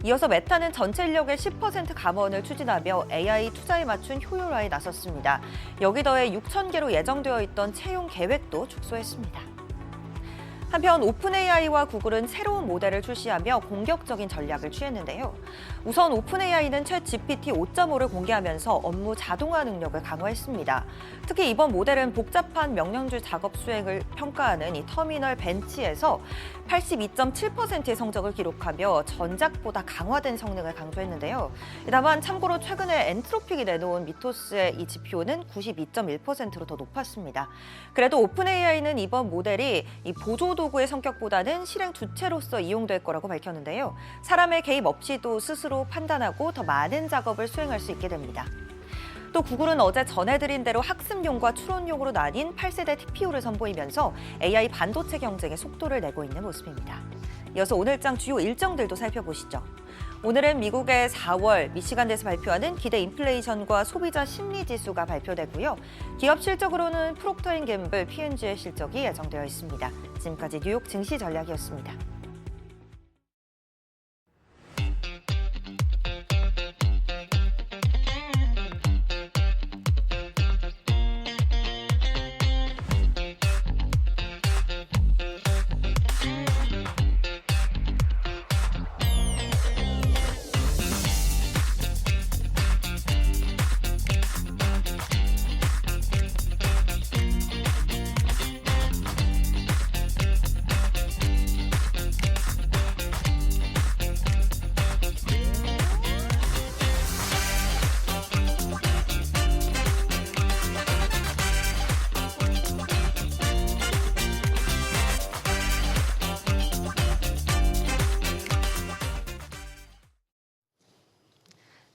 이어서 메타는 전체 인력의 10% 감원을 추진하며 AI 투자에 맞춘 효율화에 나섰습니다. 여기 더해 6,000개로 예정되어 있던 채용 계획도 축소했습니다. 한편 오픈AI와 구글은 새로운 모델을 출시하며 공격적인 전략을 취했는데요. 우선 오픈AI는 챗GPT 5.5를 공개하면서 업무 자동화 능력을 강화했습니다. 특히 이번 모델은 복잡한 명령줄 작업 수행을 평가하는 이 터미널 벤치에서 82.7%의 성적을 기록하며 전작보다 강화된 성능을 강조했는데요. 다만 참고로 최근에 엔트로픽이 내놓은 미토스의 이 지표는 92.1%로 더 높았습니다. 그래도 오픈AI는 이번 모델이 이 보조 도구의 성격보다는 실행 주체로서 이용될 거라고 밝혔는데요. 사람의 개입 없이도 스스로 판단하고 더 많은 작업을 수행할 수 있게 됩니다. 또 구글은 어제 전해드린 대로 학습용과 추론용으로 나뉜 8세대 TPU를 선보이면서 AI 반도체 경쟁에 속도를 내고 있는 모습입니다. 이어서 오늘장 주요 일정들도 살펴보시죠. 오늘은 미국의 4월 미시간대에서 발표하는 기대 인플레이션과 소비자 심리 지수가 발표되고요. 기업 실적으로는 프록터앤갬블, P&G의 실적이 예정되어 있습니다. 지금까지 뉴욕 증시 전략이었습니다.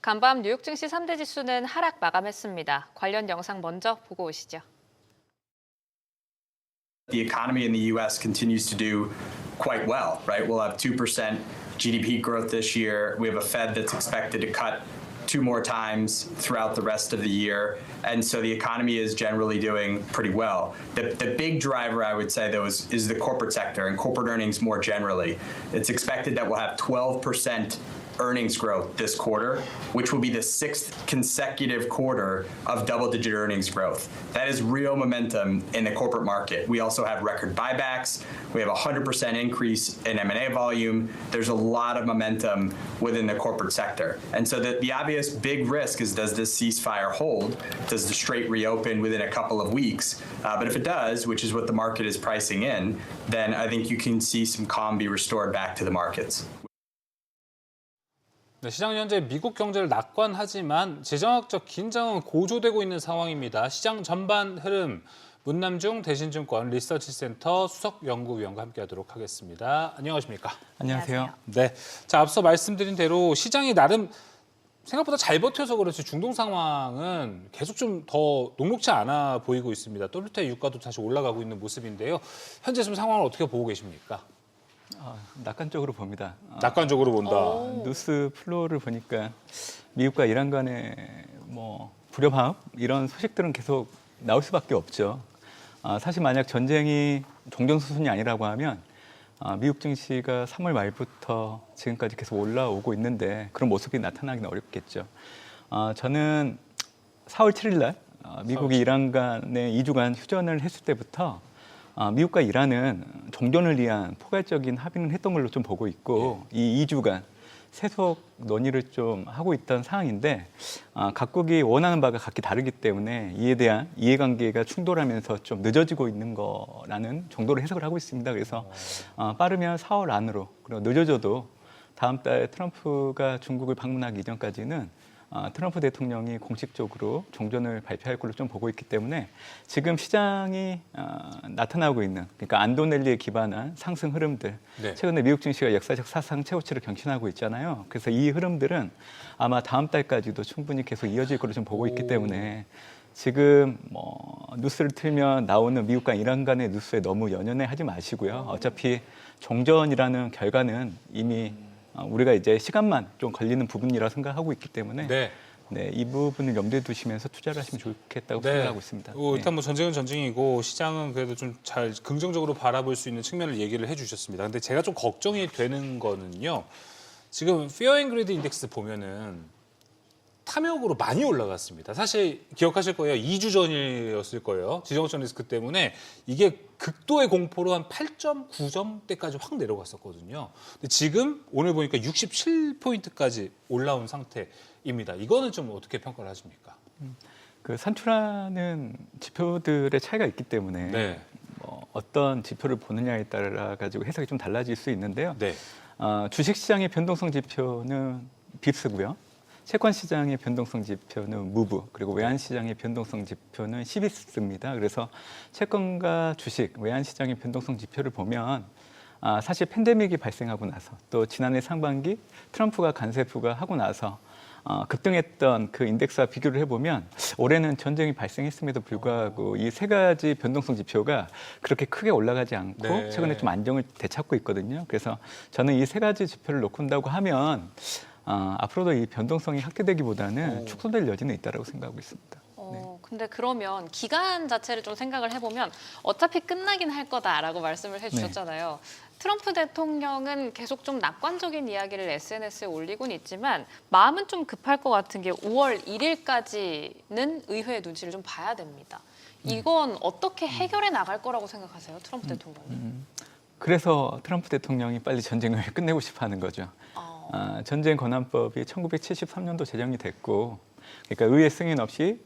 간밤 뉴욕 증시 3대 지수는 하락 마감했습니다. 관련 영상 먼저 보고 오시죠. The economy in the U.S. continues to do quite well, right? We'll have 2% GDP growth this year. We have a Fed that's expected to cut 2 more times throughout the rest of the year. And so the economy is generally doing pretty well. The big driver, I would say, though, is the corporate sector and corporate earnings more generally. It's expected that we'll have 12% earnings growth this quarter, which will be the 6th consecutive quarter of double-digit earnings growth. That is real momentum in the corporate market. We also have record buybacks. We have a 100% increase in M&A volume. There's a lot of momentum within the corporate sector. And so the obvious big risk is, does this ceasefire hold? Does the strait reopen within a couple of weeks? But if it does, which is what the market is pricing in, then I think you can see some calm be restored back to the markets. 네, 시장은 현재 미국 경제를 낙관하지만 재정학적 긴장은 고조되고 있는 상황입니다. 시장 전반 흐름 문남중 대신증권 리서치센터 수석연구위원과 함께하도록 하겠습니다. 안녕하십니까? 안녕하세요. 네, 자 앞서 말씀드린 대로 시장이 나름 생각보다 잘 버텨서 그렇지 중동 상황은 계속 좀 더 녹록지 않아 보이고 있습니다. WTI 유가도 다시 올라가고 있는 모습인데요. 현재 좀 상황을 어떻게 보고 계십니까? 낙관적으로 봅니다. 낙관적으로 본다. 뉴스 플로우를 보니까 미국과 이란 간의 뭐 불협화음 이런 소식들은 계속 나올 수밖에 없죠. 사실 만약 전쟁이 종전 수순이 아니라고 하면 미국 증시가 3월 말부터 지금까지 계속 올라오고 있는데 그런 모습이 나타나기는 어렵겠죠. 저는 4월 7일 날 미국이 이란 간의 2주간 휴전을 했을 때부터 미국과 이란은 종전을 위한 포괄적인 합의는 했던 걸로 좀 보고 있고 이 2주간 세속 논의를 좀 하고 있던 상황인데 각국이 원하는 바가 각기 다르기 때문에 이에 대한 이해관계가 충돌하면서 좀 늦어지고 있는 거라는 정도로 해석을 하고 있습니다. 그래서 빠르면 4월 안으로 그리고 늦어져도 다음 달 트럼프가 중국을 방문하기 이전까지는 트럼프 대통령이 공식적으로 종전을 발표할 걸로 좀 보고 있기 때문에 지금 시장이 나타나고 있는 그러니까 안도넬리에 기반한 상승 흐름들 네. 최근에 미국 증시가 역사적 사상 최고치를 경신하고 있잖아요. 그래서 이 흐름들은 아마 다음 달까지도 충분히 계속 이어질 걸로 좀 보고 있기 때문에 지금 뭐 뉴스를 틀면 나오는 미국과 이란 간의 뉴스에 너무 연연해 하지 마시고요. 어차피 종전이라는 결과는 이미 우리가 이제 시간만 좀 걸리는 부분이라 생각하고 있기 때문에 이 부분을 염두에 두시면서 투자를 하시면 좋겠다고 생각하고 있습니다. 일단 뭐 전쟁은 전쟁이고 시장은 그래도 좀 잘 긍정적으로 바라볼 수 있는 측면을 얘기를 해주셨습니다. 근데 제가 좀 걱정이 되는 거는요. 지금 Fear and Greed 인덱스 보면은 탐욕으로 많이 올라갔습니다. 사실 기억하실 거예요. 2주 전이었을 거예요. 지정학적 리스크 때문에 이게 극도의 공포로 한 8.9점대까지 확 내려갔었거든요. 근데 지금 오늘 보니까 67포인트까지 올라온 상태입니다. 이거는 좀 어떻게 평가를 하십니까? 그 산출하는 지표들의 차이가 있기 때문에 뭐 어떤 지표를 보느냐에 따라 가지고 해석이 좀 달라질 수 있는데요. 주식시장의 변동성 지표는 빕스고요. 채권 시장의 변동성 지표는 무브, 그리고 외환 시장의 변동성 지표는 시비스입니다. 그래서 채권과 주식, 외환 시장의 변동성 지표를 보면 사실 팬데믹이 발생하고 나서 또 지난해 상반기 트럼프가 간세프가 하고 나서 급등했던 그 인덱스와 비교를 해보면 올해는 전쟁이 발생했음에도 불구하고 이 세 가지 변동성 지표가 그렇게 크게 올라가지 않고 최근에 좀 안정을 되찾고 있거든요. 그래서 저는 이 세 가지 지표를 놓고 온다고 하면 앞으로도 이 변동성이 확대되기보다는 축소될 여지는 있다고 생각하고 있습니다. 근데 그러면 기간 자체를 좀 생각을 해보면 어차피 끝나긴 할 거다라고 말씀을 해주셨잖아요. 트럼프 대통령은 계속 좀 낙관적인 이야기를 SNS에 올리곤 있지만 마음은 좀 급할 것 같은 게 5월 1일까지는 의회의 눈치를 좀 봐야 됩니다. 이건 어떻게 해결해 나갈 거라고 생각하세요, 트럼프 대통령이? 그래서 트럼프 대통령이 빨리 전쟁을 끝내고 싶어하는 거죠. 전쟁 권한법이 1973년도 제정이 됐고, 그러니까 의회 승인 없이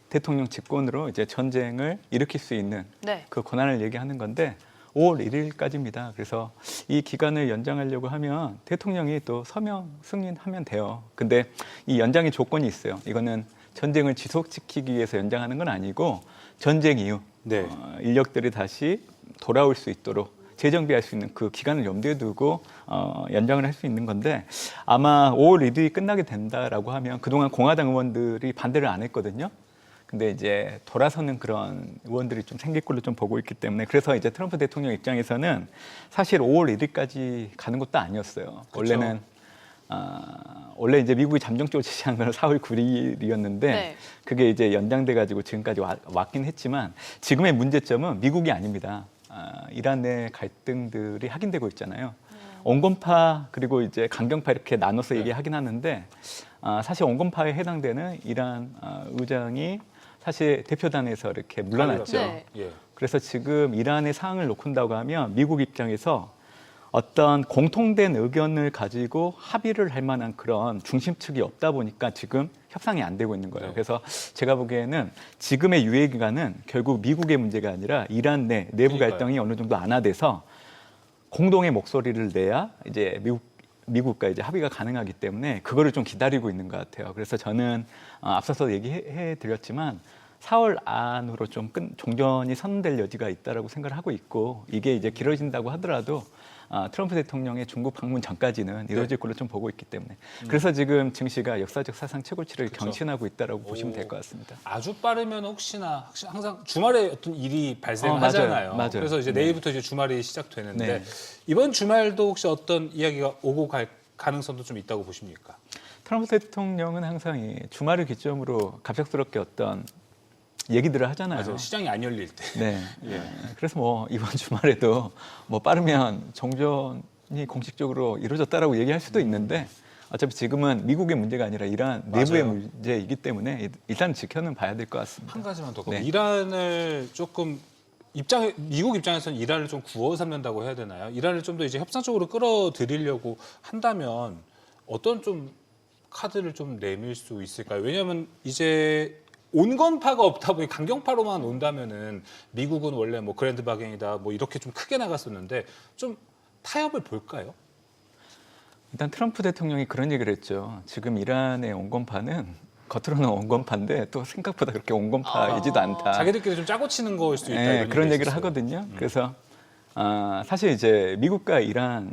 대통령 직권으로 이제 전쟁을 일으킬 수 있는 그 권한을 얘기하는 건데 5월 1일까지입니다. 그래서 이 기간을 연장하려고 하면 대통령이 또 서명 승인하면 돼요. 근데 이 연장의 조건이 있어요. 이거는 전쟁을 지속시키기 위해서 연장하는 건 아니고 전쟁 이후 인력들이 다시 돌아올 수 있도록 재정비할 수 있는 그 기간을 염두에 두고 연장을 할 수 있는 건데 아마 5월 1일이 끝나게 된다라고 하면 그동안 공화당 의원들이 반대를 안 했거든요. 근데 이제 돌아서는 그런 의원들이 좀 생길 걸로 좀 보고 있기 때문에 그래서 이제 트럼프 대통령 입장에서는 사실 5월 1일까지 가는 것도 아니었어요. 원래는 원래 이제 미국이 잠정적으로 지시한 건 4월 9일이었는데 그게 이제 연장돼 가지고 지금까지 왔긴 했지만 지금의 문제점은 미국이 아닙니다. 이란 내 갈등들이 확인되고 있잖아요. 온건파 그리고 이제 강경파 이렇게 나눠서 얘기하긴 하는데 사실 온건파에 해당되는 이란 의장이 사실 대표단에서 이렇게 물러났죠. 그래서 지금 이란의 상황을 놓고 본다고 하면 미국 입장에서 어떤 공통된 의견을 가지고 합의를 할 만한 그런 중심축이 없다 보니까 지금 협상이 안 되고 있는 거예요. 그래서 제가 보기에는 지금의 유예 기간은 결국 미국의 문제가 아니라 이란 내부 갈등이 어느 정도 완화돼서 공동의 목소리를 내야 이제 미국과 이제 합의가 가능하기 때문에 그거를 좀 기다리고 있는 것 같아요. 그래서 저는 앞서서 얘기해 드렸지만 4월 안으로 좀 종전이 선될 여지가 있다라고 생각을 하고 있고 이게 이제 길어진다고 하더라도 트럼프 대통령의 중국 방문 전까지는 이루어질 걸로 좀 보고 있기 때문에 그래서 지금 증시가 역사적 사상 최고치를 경신하고 있다라고 보시면 될 것 같습니다. 아주 빠르면 혹시나 항상 주말에 어떤 일이 발생하잖아요. 맞아요. 그래서 이제 내일부터 이제 주말이 시작되는데 네. 이번 주말도 혹시 어떤 이야기가 오고 갈 가능성도 좀 있다고 보십니까? 트럼프 대통령은 항상 이 주말을 기점으로 갑작스럽게 어떤 얘기들을 하잖아요. 맞아요. 시장이 안 열릴 때. 네. 그래서 뭐 이번 주말에도 뭐 빠르면 종전이 공식적으로 이루어졌다라고 얘기할 수도 있는데 어차피 지금은 미국의 문제가 아니라 이란 내부의 맞아요. 문제이기 때문에 일단 지켜는 봐야 될 것 같습니다. 한 가지만 더. 네. 이란을 조금 미국 입장에서는 이란을 좀 구워 삼는다고 해야 되나요? 이란을 좀 더 이제 협상적으로 끌어들이려고 한다면 어떤 좀 카드를 좀 내밀 수 있을까요? 왜냐하면 이제 온건파가 없다 보니 강경파로만 온다면은 미국은 원래 뭐 그랜드 바겐이다 뭐 이렇게 좀 크게 나갔었는데 좀 타협을 볼까요? 일단 트럼프 대통령이 그런 얘기를 했죠. 지금 이란의 온건파는 겉으로는 온건파인데 또 생각보다 그렇게 온건파이지도 않다. 자기들끼리 좀 짜고 치는 거일 수도 있다. 네, 이런 그런 얘기를 있었어요. 하거든요. 그래서 사실 이제 미국과 이란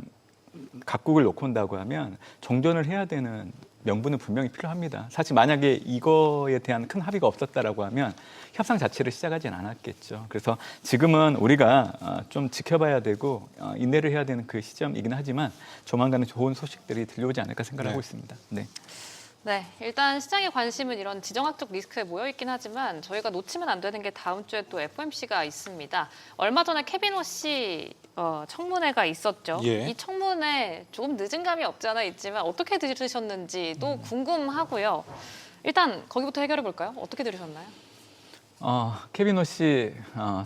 각국을 놓고 온다고 하면 종전을 해야 되는 명분은 분명히 필요합니다. 사실 만약에 이거에 대한 큰 합의가 없었다라고 하면 협상 자체를 시작하지는 않았겠죠. 그래서 지금은 우리가 좀 지켜봐야 되고 인내를 해야 되는 그 시점이긴 하지만 조만간은 좋은 소식들이 들려오지 않을까 생각하고 있습니다. 네. 네, 일단 시장의 관심은 이런 지정학적 리스크에 모여 있긴 하지만 저희가 놓치면 안 되는 게 다음 주에 또 FOMC가 있습니다. 얼마 전에 케빈 워시 청문회가 있었죠. 예. 이 청문회 조금 늦은 감이 없지 않아 있지만 어떻게 들으셨는지도 궁금하고요. 일단 거기부터 해결해 볼까요? 어떻게 들으셨나요? 케빈 워시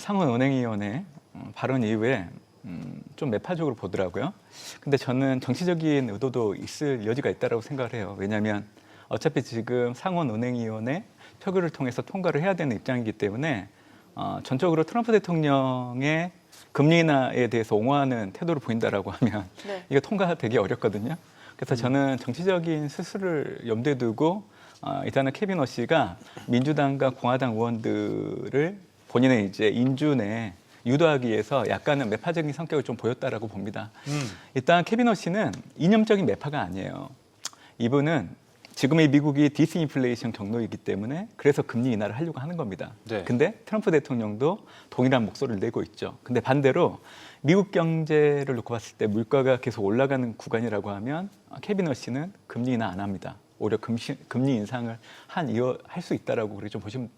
상원은행위원회 발언 이후에 좀 매파적으로 보더라고요. 근데 저는 정치적인 의도도 있을 여지가 있다고 생각을 해요. 왜냐하면 어차피 지금 상원은행위원회 표결을 통해서 통과를 해야 되는 입장이기 때문에 전적으로 트럼프 대통령의 금리 인하에 대해서 옹호하는 태도를 보인다라고 하면 네. 이거 통과되기 어렵거든요. 그래서 저는 정치적인 수수를 염두에 두고 일단은 케빈 워시가 민주당과 공화당 의원들을 본인의 이제 인준에 유도하기 위해서 약간은 매파적인 성격을 좀 보였다라고 봅니다. 일단 케빈 워시는 이념적인 매파가 아니에요. 이분은 지금의 미국이 디스인플레이션 경로이기 때문에 그래서 금리 인하를 하려고 하는 겁니다. 네. 근데 트럼프 대통령도 동일한 목소리를 내고 있죠. 근데 반대로 미국 경제를 놓고 봤을 때 물가가 계속 올라가는 구간이라고 하면 케빈 워시는 금리 인하 안 합니다. 오히려 금리 인상을 할 수 있다라고 그렇게 좀 보시면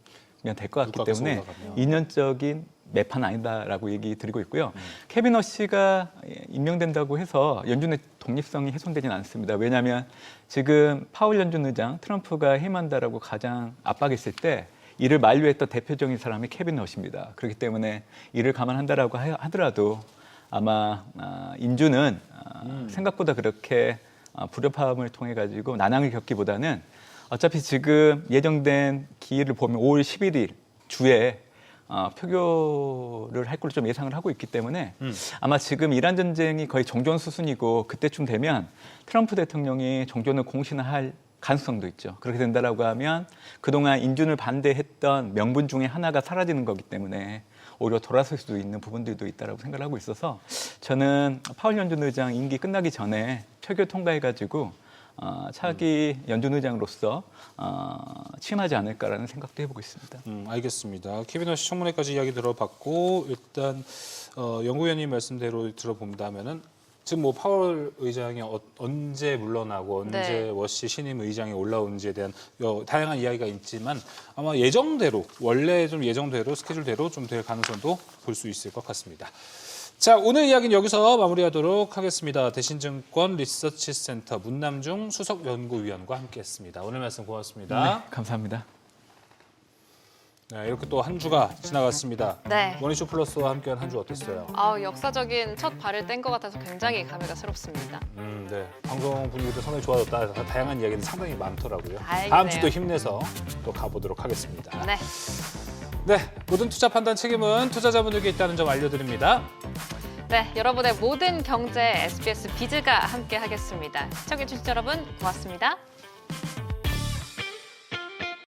될 것 같기 물가가 때문에 올라가면. 이념적인 매파는 아니다라고 얘기 드리고 있고요. 케빈 워시가 임명된다고 해서 연준의 독립성이 훼손되지는 않습니다. 왜냐하면 지금 파월 연준 의장 트럼프가 해임한다라고 가장 압박했을 때 이를 만류했던 대표적인 사람이 케빈 워시입니다. 그렇기 때문에 이를 감안한다라고 하더라도 아마 인준은 생각보다 그렇게 불협화음을 통해 가지고 난항을 겪기보다는 어차피 지금 예정된 기일을 보면 5월 11일 주에 표결을 할 걸로 좀 예상을 하고 있기 때문에 아마 지금 이란 전쟁이 거의 종전 수순이고 그때쯤 되면 트럼프 대통령이 종전을 공신할 가능성도 있죠. 그렇게 된다라고 하면 그동안 인준을 반대했던 명분 중에 하나가 사라지는 거기 때문에 오히려 돌아설 수도 있는 부분들도 있다라고 생각을 하고 있어서 저는 파월 연준 의장 임기 끝나기 전에 표결 통과해가지고 차기 연준 의장으로서 취임하지 않을까라는 생각도 해보고 있습니다. 알겠습니다. 케빈 워시 청문회까지 이야기 들어봤고 일단 연구위원님 말씀대로 들어본다면은 지금 뭐 파월 의장이 언제 물러나고 언제 네. 워시 신임 의장이 올라오는지에 대한 다양한 이야기가 있지만 아마 예정대로 원래 좀 예정대로 스케줄대로 좀 될 가능성도 볼 수 있을 것 같습니다. 자, 오늘 이야기는 여기서 마무리하도록 하겠습니다. 대신증권 리서치센터 문남중 수석연구위원과 함께했습니다. 오늘 말씀 고맙습니다. 네, 감사합니다. 네, 이렇게 또 한 주가 지나갔습니다. 네. 머니쇼 플러스와 함께한 한 주 어땠어요? 역사적인 첫 발을 뗀 것 같아서 굉장히 감회가 새롭습니다. 네. 방송 분위기도 상당히 좋아졌다. 다양한 이야기는 상당히 많더라고요. 다행이네요. 다음 주도 힘내서 또 가보도록 하겠습니다. 네. 네, 모든 투자 판단 책임은 투자자분들께 있다는 점 알려드립니다. 네, 여러분의 모든 경제 SBS 비즈가 함께 하겠습니다. 시청해주신 여러분 고맙습니다.